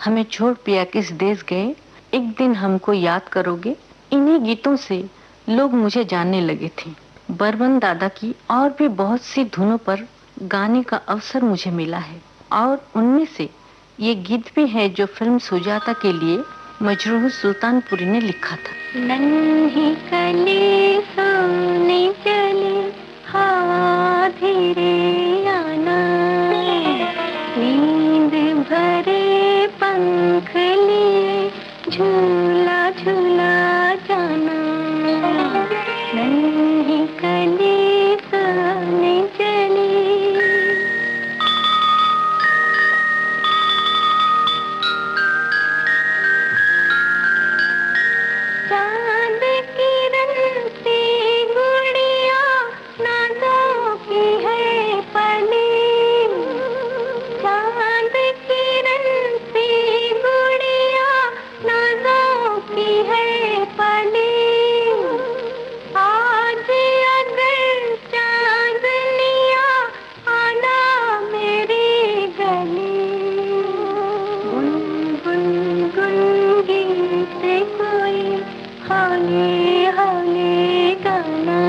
हमें छोड़ पिया किस देश गए, एक दिन हमको याद करोगे। इन्हीं गीतों से लोग मुझे जानने लगे थे। बर्मन दादा की और भी बहुत सी धुनों पर गाने का अवसर मुझे मिला है और उनमें से ये गीत भी है जो फिल्म सुजाता के लिए मजरूह सुल्तानपुरी ने लिखा था। नन्ही कली सोने चली हवा धीरे आना, नींद भरे पंख लिए झूला झूला जाना। नन्ही कली सोने चली। चांद किरण से गुड़िया नाजों की है पली। चांद किरण से गुड़िया नाजों की है पली। आज अगर चांदनिया आना मेरी गली। गुन गुन गुन गीत कोई हौले हौले गाना,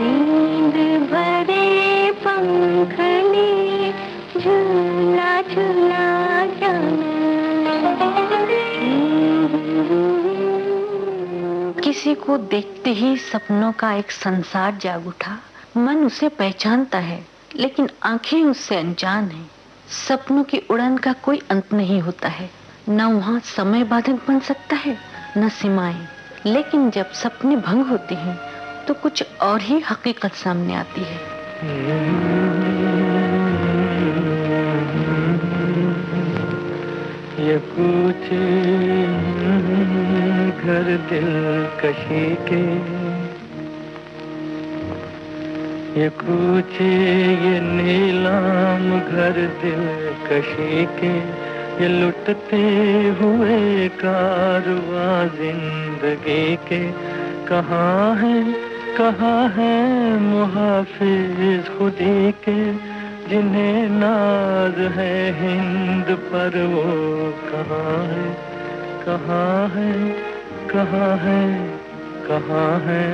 नींद भरे पंख लिए झूला झूला जाना। किसी को देखते ही सपनों का एक संसार जाग उठा। मन उसे पहचानता है लेकिन आंखें उससे अनजान हैं। सपनों की उड़ान का कोई अंत नहीं होता है, न वहाँ समय बाधक बन सकता है न सीमाएं। लेकिन जब सपने भंग होते हैं तो कुछ और ही हकीकत सामने आती है। ये पूछे घर दिल कशी के, ये पूछे ये नीलाम घर दिल कशी के, ये लुटते हुए कारवां जिंदगी के। कहाँ कहाँ है मुहाफिज खुदी के, जिन्हें नाज है हिंद पर, वो कहाँ है, कहाँ है, कहाँ है, कहाँ है।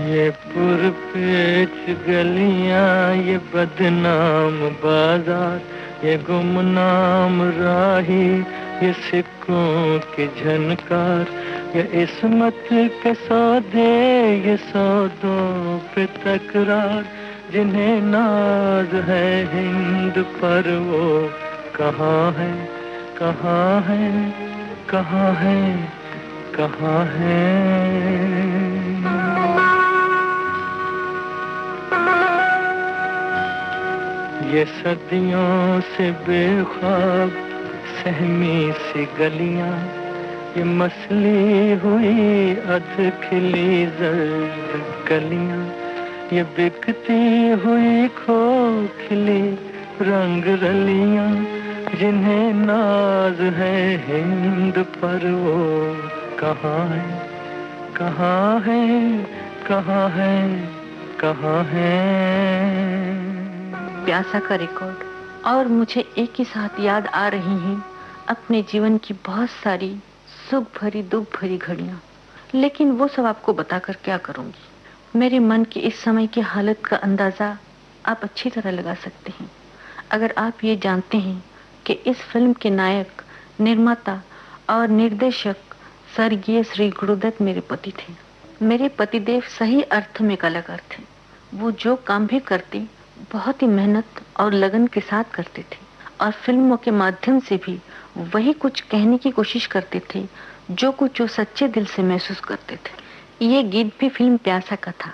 ये पुरपेच गलियां, ये बदनाम बाजार, ये गुमनाम राही, ये सिक्कों की झनकार, ये इस्मत के सौदे, ये सौदों पे तकरार, जिन्हें नाज है हिंद पर, वो कहाँ है, कहाँ है, कहाँ है, कहाँ है। ये सदियों से बेख्वाब सहमी सी गलियां, ये मसली हुई अध खिली जर्द कलियां, ये बिकती हुई खोखली रंग रलियां, जिन्हें नाज है हिंद पर, वो कहाँ है, कहाँ है, कहाँ है, कहाँ है। प्यासा का रिकॉर्ड। और मुझे एक ही साथ याद आ रही हैं अपने जीवन की बहुत सारी सुख भरी दुख भरी घड़ियां, लेकिन वो सब आपको बताकर क्या करूंगी। मेरे मन की इस समय की हालत का अंदाजा आप अच्छी तरह लगा सकते हैं अगर आप ये जानते हैं कि इस फिल्म के नायक, निर्माता और निर्देशक स्वर्गीय श्री गुरुदत्त मेरे पति थे। मेरे पतिदेव सही अर्थ में कलाकार थे। वो जो काम भी करते बहुत ही मेहनत और लगन के साथ करते थे और फिल्मों के माध्यम से भी वही कुछ कहने की कोशिश करते थे जो कुछ वो सच्चे दिल से महसूस करते थे। ये गीत भी फिल्म प्यासा का था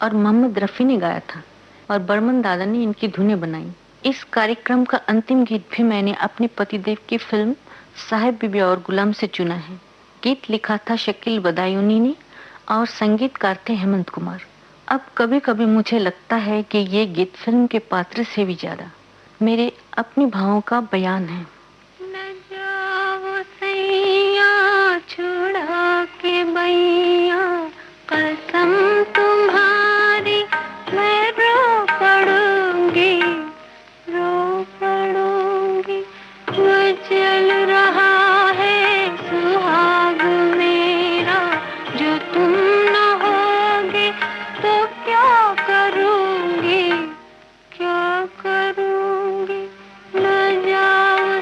और मोहम्मद रफ़ी ने गाया था और बर्मन दादा ने इनकी धुनें बनाई। इस कार्यक्रम का अंतिम गीत भी मैंने अपने पतिदेव की फिल्म साहिब बीबी और गुलाम से चुना है। गीत लिखा था शकील बदायूनी ने और संगीतकार थे हेमंत कुमार। अब कभी कभी मुझे लगता है कि ये गीत फिल्म के पात्र से भी ज्यादा मेरे अपने भावों का बयान है। न जाओ सैया छुड़ा के बैया, कसम तुम्हारी मैं रो पड़ूंगी, रो पड़ूंगी। मचल रहा है सुहाग मेरा, जो तुम न होगे तो क्या करूंगी, क्या करूंगी। न जाओ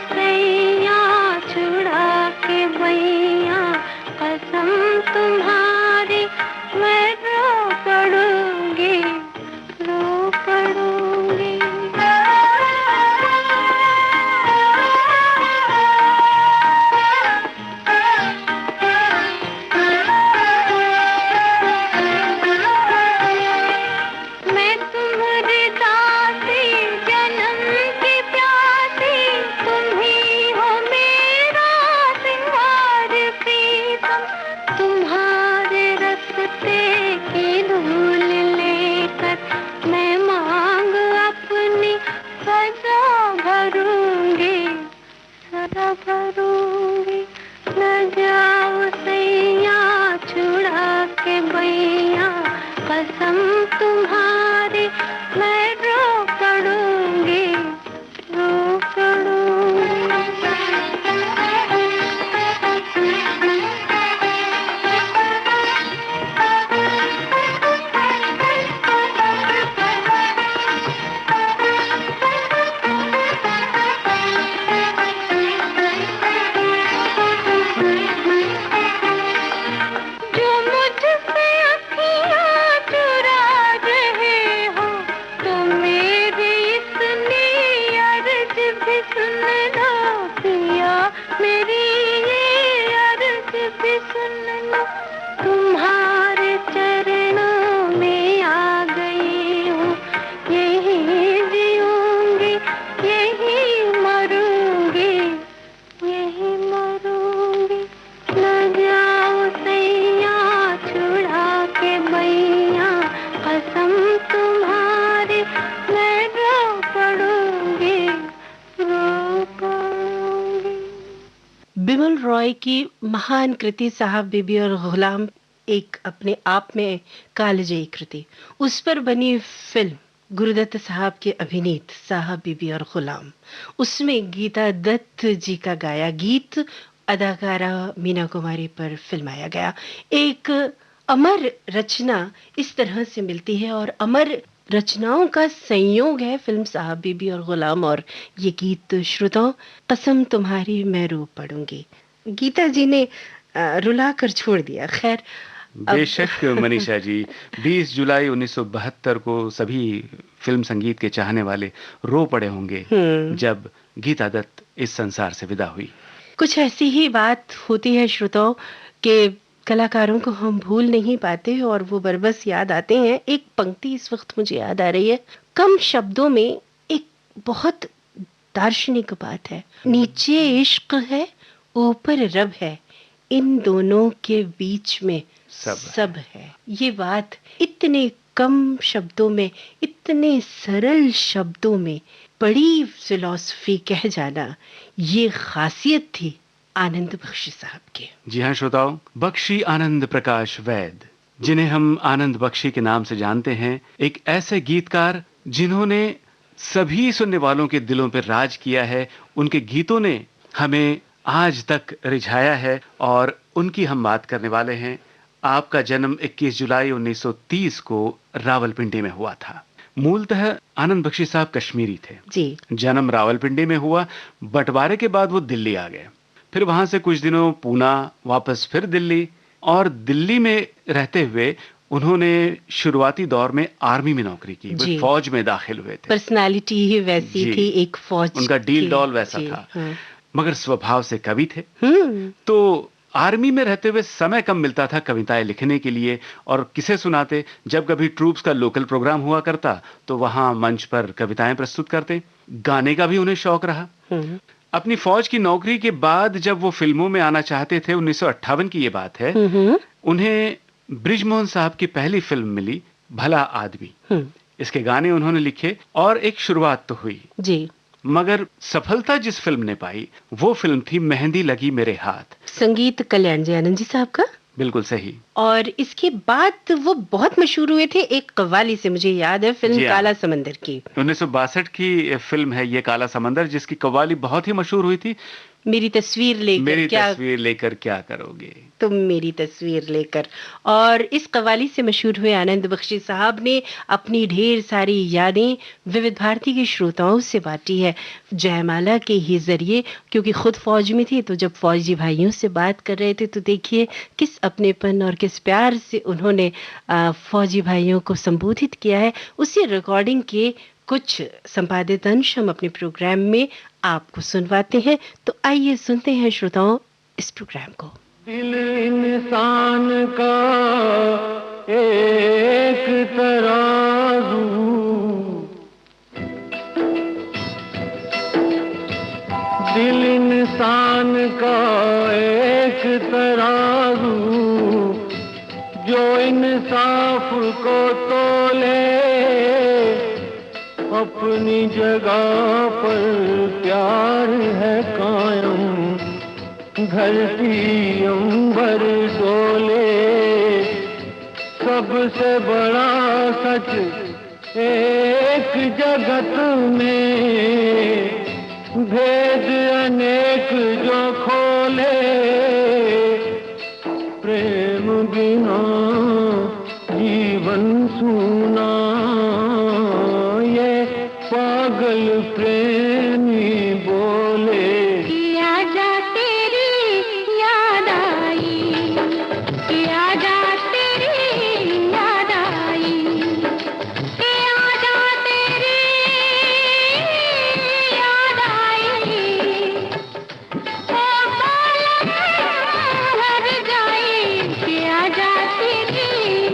रॉय की महान कृति साहब बीबी और गुलाम एक अपने आप में कालजयी कृति। उस पर बनी फिल्म गुरुदत्त साहब के अभिनीत साहब बीबी और गुलाम, उसमें गीता दत्त जी का गाया गीत अदाकारा मीना कुमारी पर फिल्माया गया। एक अमर रचना इस तरह से मिलती है और अमर रचनाओं का संयोग है फिल्म साहब बीबी और गुलाम और ये गीत। श्रोताओं, कसम तुम्हारी मैं रो पड़ूंगी, गीता जी ने रुला कर छोड़ दिया। खैर, बेशक मनीषा जी, 20 जुलाई 1972 को सभी फिल्म संगीत के चाहने वाले रो पड़े होंगे जब गीता दत्त इस संसार से विदा हुई। कुछ ऐसी ही बात होती है श्रोताओं के कलाकारों को हम भूल नहीं पाते और वो बरबस याद आते हैं। एक पंक्ति इस वक्त मुझे याद आ रही है, कम शब्दों में एक बहुत दार्शनिक बात है, नीचे इश्क है ऊपर रब है, इन दोनों के बीच में सब है। ये बात इतने कम शब्दों में, इतने सरल शब्दों में बड़ी फिलॉसफी कह जाना, ये खासियत थी आनंद बख्शी साहब के। जी हाँ श्रोताओ, बख्शी आनंद प्रकाश वैद, जिन्हें हम आनंद बख्शी के नाम से जानते हैं, एक ऐसे गीतकार जिन्होंने सभी सुनने वालों के दिलों पर राज किया है। उनके गीतों ने हमें आज तक रिझाया है और उनकी हम बात करने वाले हैं। आपका जन्म 21 जुलाई 1930 को रावलपिंडी में हुआ था। मूलतः आनंद बख्शी साहब कश्मीरी थे जी। जन्म रावलपिंडी में हुआ, बंटवारे के बाद वो दिल्ली आ गए, फिर वहां से कुछ दिनों पूना, वापस फिर दिल्ली, और दिल्ली में रहते हुए उन्होंने शुरुआती दौर में आर्मी में नौकरी की, वो फौज में दाखिल हुए थे। पर्सनालिटी ही वैसी थी, एक फौज, उनका डील डॉल वैसा था। हाँ। मगर स्वभाव से कवि थे। तो आर्मी में रहते हुए समय कम मिलता था कविताएं लिखने के लिए, और किसे सुनाते, जब कभी ट्रूप्स का लोकल प्रोग्राम हुआ करता तो वहां मंच पर कविताएं प्रस्तुत करते। गाने का भी उन्हें शौक रहा। अपनी फौज की नौकरी के बाद जब वो फिल्मों में आना चाहते थे, 1958 की ये बात है, उन्हें बृजमोहन साहब की पहली फिल्म मिली, भला आदमी। इसके गाने उन्होंने लिखे और एक शुरुआत तो हुई जी। मगर सफलता जिस फिल्म ने पाई वो फिल्म थी मेहंदी लगी मेरे हाथ। संगीत कल्याण जी आनंद जी साहब का। बिल्कुल सही। और इसके बाद वो बहुत मशहूर हुए थे एक कव्वाली से, मुझे याद है, फिल्म काला समंदर की। 1962 की फिल्म है ये काला समंदर, जिसकी कव्वाली बहुत ही मशहूर हुई थी, मेरी तस्वीर लेकर क्या करोगे तुम मेरी तस्वीर लेकर। और इस कव्वाली से मशहूर हुए आनंद बख्शी साहब ने अपनी ढेर सारी यादें विविध भारती के श्रोताओं से बांटी है जयमाला के ही जरिए, क्योंकि खुद फौज में थे। तो जब फौजी भाइयों से बात कर रहे थे तो देखिए किस अपनेपन और किस प्यार से उन्होंने फौजी भाइयों को संबोधित किया है। उसी रिकॉर्डिंग के कुछ संपादित अंश हम अपने प्रोग्राम में आपको सुनवाते हैं। तो आइए सुनते हैं श्रोताओं इस प्रोग्राम को। दिल इंसान का एक तराजू, दिल इंसान का एक तराजू, जो इंसाफ को तोले, अपनी जगह पर प्यार है कायम, धरती अंबर डोले। सबसे बड़ा सच एक जगत में, भेद अनेक जो खोले, प्रेम बिना जीवन सूना, ये पागल प्रेमी बोले। किया जा तेरी याद आई, किया जा तेरी याद आई, किया जा तेरी याद आई, ओ बालम हर जाई, किया जा तेरी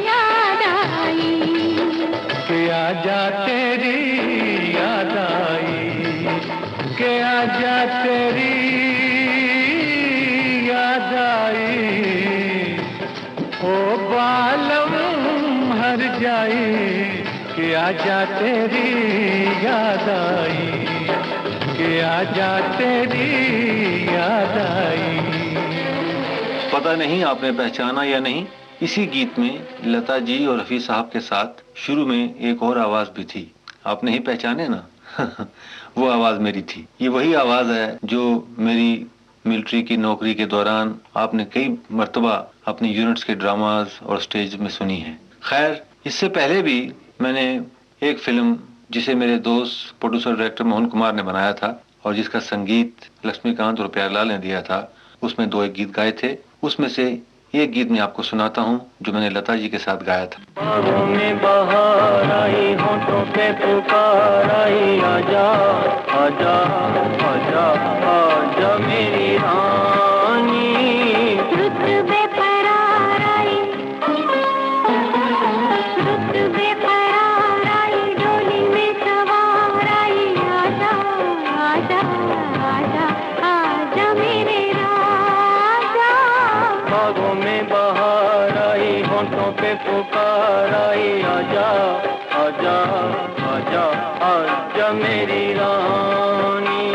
याद आई, किया जा तेरी याद आई, किया जा तेरी याद आई, ओ बालम हर जाई, किया जा तेरी याद आई, किया जा तेरी याद आई। पता नहीं आपने पहचाना या नहीं, इसी गीत में लता जी और रफी साहब के साथ शुरू में एक और आवाज भी थी। आप नहीं पहचाने ना? वो आवाज मेरी थी। ये वही आवाज है जो मेरी मिलिट्री की नौकरी के दौरान आपने कई मर्तबा अपनी यूनिट्स के ड्रामाज और स्टेज में सुनी है। खैर, इससे पहले भी मैंने एक फिल्म जिसे मेरे दोस्त प्रोड्यूसर डायरेक्टर मोहन कुमार ने बनाया था और जिसका संगीत लक्ष्मीकांत और प्यारेलाल ने दिया था, उसमें 2 एक गीत गाए थे। उसमें से एक गीत मैं आपको सुनाता हूँ जो मैंने लता जी के साथ गाया था। बाहों में बहार आई, होठों पे पुकार आई, आजा आजा आजा आजा मेरी रानी। रुत बेकरार आई, रुत बेकरार आई, डोली में सवार आई, आजा आजा आजा आजा मेरे राजा। बागों में बहार आई, होठों पे पुकार आई, आजा आजा आजा आजा मेरी रानी।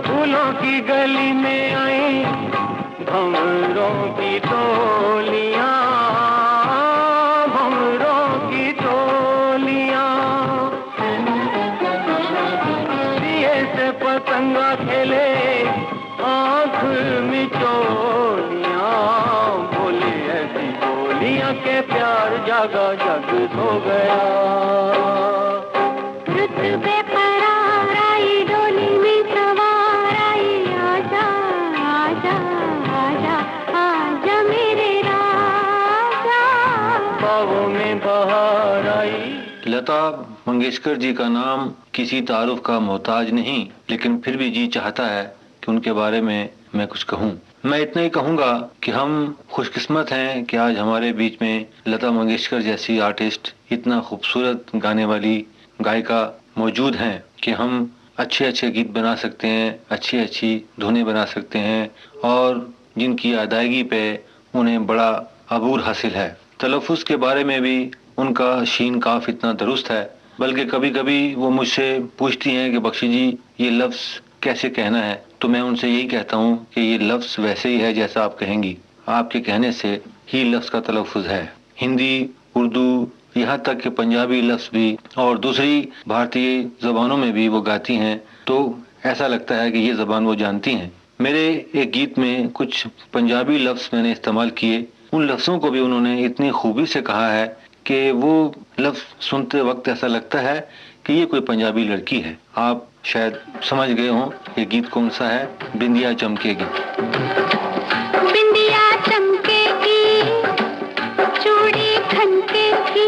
फूलों की गली में आई भंवरों की टोलियां, भंवरों की टोलियां। दिए से पतंगा खेले आंख मिचोलियां, बोले ऐसी बोलियां के प्यार जागा जग सो गया। रुत बेकरार आई, डोली में सवार आई, आजा आजा आजा आजा मेरे राजा। बाहों में बहार आई। लता मंगेशकर जी का नाम किसी तारुफ का मोहताज नहीं, लेकिन फिर भी जी चाहता है कि उनके बारे में मैं कुछ कहूँ। मैं इतना ही कहूँगा कि हम खुशकिस्मत हैं कि आज हमारे बीच में लता मंगेशकर जैसी आर्टिस्ट, इतना खूबसूरत गाने वाली गायिका मौजूद हैं कि हम अच्छे अच्छे गीत बना सकते हैं, अच्छी अच्छी धुनें बना सकते हैं और जिनकी अदायगी पे उन्हें बड़ा अबूर हासिल है। तलफ़ुज़ के बारे में भी उनका शीन काफ इतना दुरुस्त है, बल्कि कभी कभी वो मुझसे पूछती हैं कि बख्शी जी ये लफ्ज़ कैसे कहना है, तो मैं उनसे यही कहता हूँ कि ये लफ्ज़ वैसे ही है जैसा आप कहेंगी, आपके कहने से ही लफ्ज़ का तलफ़ुज़ है। हिंदी, उर्दू, यहाँ तक कि पंजाबी लफ्ज़ भी और दूसरी भारतीय ज़बानों में भी वो गाती हैं, तो ऐसा लगता है कि ये ज़बान वो जानती हैं। मेरे एक गीत में कुछ पंजाबी लफ्ज़ मैंने इस्तेमाल किए, उन लफ्ज़ों को भी उन्होंने इतनी खूबी से कहा है कि वो लफ्ज़ सुनते वक्त ऐसा लगता है कि ये कोई पंजाबी लड़की है। आप शायद समझ गए हों ये गीत कौन सा है। बिंदिया चमकेगी। बिंदिया चमकेगी, चूड़ी खनकेगी,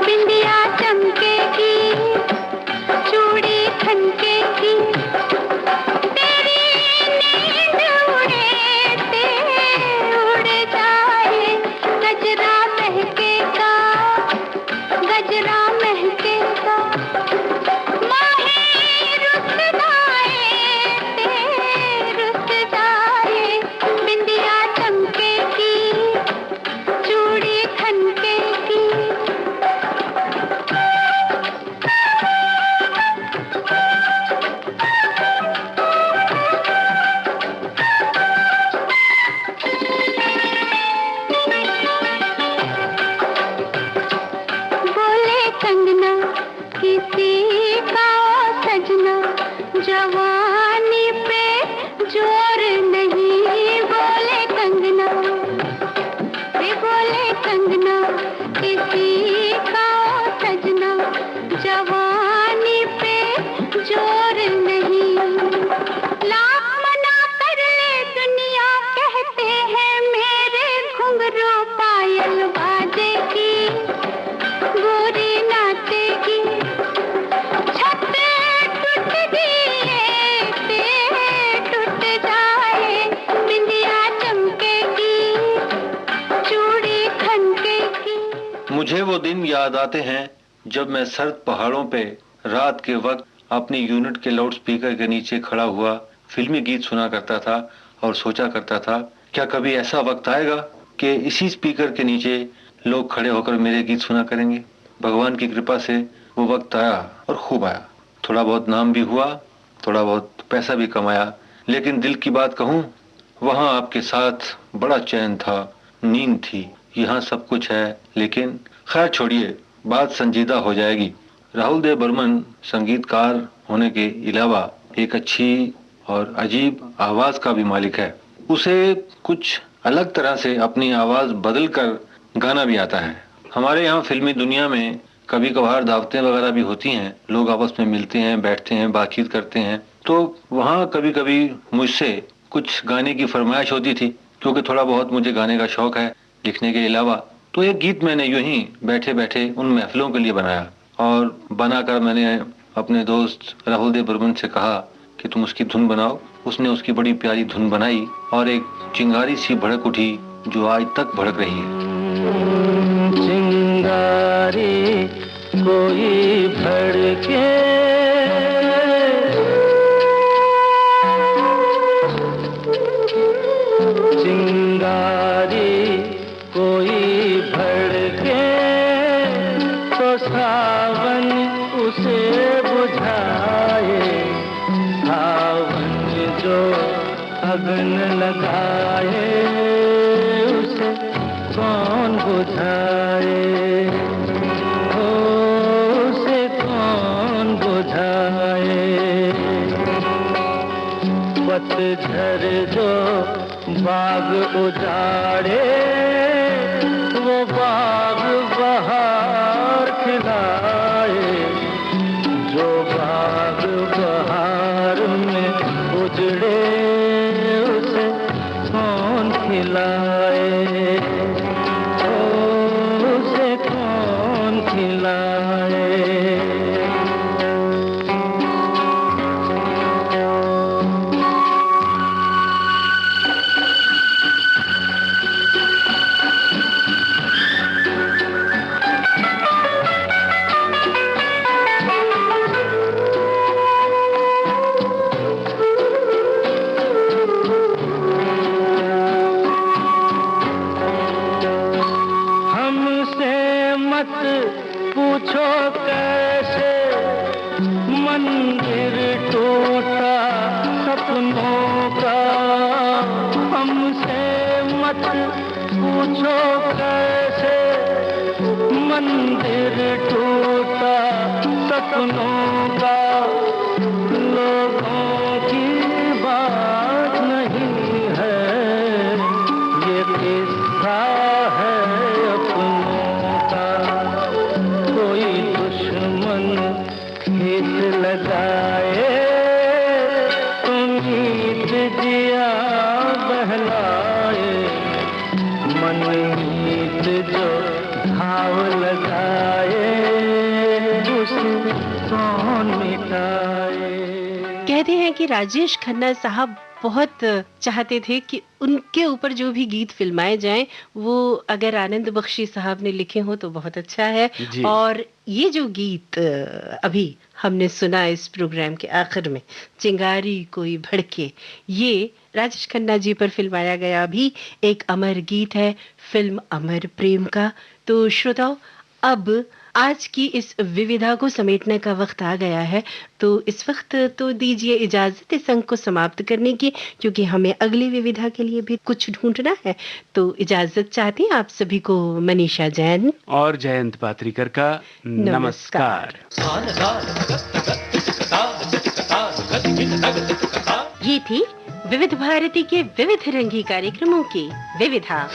बिंदिया चमकेगी, चूड़ी खनकेगी, तेरी नींद उड़े ते उड़ जाए, गजरा महकेगा, गजरा महकेगा, माही रुस जाए ते रुस जाए, बिंदिया चमकेगी, चूड़ी खनकेगी। बोले कंगना किसी का सजना, जवानी पे जोर नहीं, बोले कंगना, वे बोले कंगना किसी का सजना, जवानी पे जोर नहीं। लाख मना कर ले दुनिया, कहते हैं मेरे घुंघरू पायल बाजेगी, गोरी नाचेगी, छत टूट दिए ते टूट जाए, बिंदिया चमकेगी, चूड़ी खनकेगी। मुझे वो दिन याद आते हैं जब मैं सर्द पहाड़ों पे रात के वक्त अपनी यूनिट के लाउड स्पीकर के नीचे खड़ा हुआ फिल्मी गीत सुना करता था और सोचा करता था क्या कभी ऐसा वक्त आएगा कि इसी स्पीकर के नीचे लोग खड़े होकर मेरे गीत सुना करेंगे। भगवान की कृपा से वो वक्त आया और खूब आया। थोड़ा बहुत नाम भी हुआ, थोड़ा बहुत पैसा भी कमाया, लेकिन दिल की बात कहूँ, वहाँ आपके साथ बड़ा चैन था, नींद थी। यहाँ सब कुछ है, लेकिन खैर छोड़िए, बात संजीदा हो जाएगी। राहुल देव बर्मन संगीतकार होने के अलावा एक अच्छी और अजीब आवाज का भी मालिक है। उसे कुछ अलग तरह से अपनी आवाज बदल कर गाना भी आता है। हमारे यहाँ फिल्मी दुनिया में कभी कभार दावतें वगैरह भी होती हैं, लोग आपस में मिलते हैं, बैठते हैं, बातचीत करते हैं, तो वहाँ कभी कभी मुझसे कुछ गाने की फरमाइश होती थी, क्योंकि थोड़ा बहुत मुझे गाने का शौक है लिखने के अलावा। तो एक गीत मैंने यूं ही बैठे बैठे उन महफिलों के लिए बनाया और बनाकर मैंने अपने दोस्त राहुल देव बर्मन से कहा कि तुम उसकी धुन बनाओ। उसने उसकी बड़ी प्यारी धुन बनाई और एक चिंगारी सी भड़क उठी जो आज तक भड़क रही है। चिंगारी कोई भड़के, चिंगारी कोई भड़के तो सावन उसे बुझाए, सावन जो अगन लगाए उसे कौन बुझाए, उसे कौन बुझाए। पतझर जो बाग उजाड़े वो बाग बहार खिलाए, जो बाग बहार में उजड़े उसे कौन खिलाए, उसे कौन खिलाए। पूछो कैसे मंदिर टूटा सपनों का, हमसे मत पूछो कैसे मंदिर टूटा सपनों का। लोगों की बात नहीं है, ये किस्सा है अपनों का। कोई दुश्मन खेत लगाए, उम्मीद जिया बहलाए, मनमीत जो घाव लगाए उसे कौन मिटाए। कहते हैं कि राजेश खन्ना साहब बहुत चाहते थे कि उनके ऊपर जो भी गीत फिल्माए जाएं वो अगर आनंद बख्शी साहब ने लिखे हो तो बहुत अच्छा है। और ये जो गीत अभी हमने सुना इस प्रोग्राम के आखिर में, चिंगारी कोई भड़के, ये राजेश खन्ना जी पर फिल्माया गया भी एक अमर गीत है फिल्म अमर प्रेम का। तो श्रोताओ, अब आज की इस विविधा को समेटने का वक्त आ गया है, तो इस वक्त तो दीजिए इजाजत इस अंक को समाप्त करने की, क्योंकि हमें अगली विविधा के लिए भी कुछ ढूंढना है। तो इजाजत चाहती हूँ आप सभी को मनीषा जैन और जयंत पात्रिकर का नमस्कार। ये थी विविध भारती के विविध रंगी कार्यक्रमों की विविधा।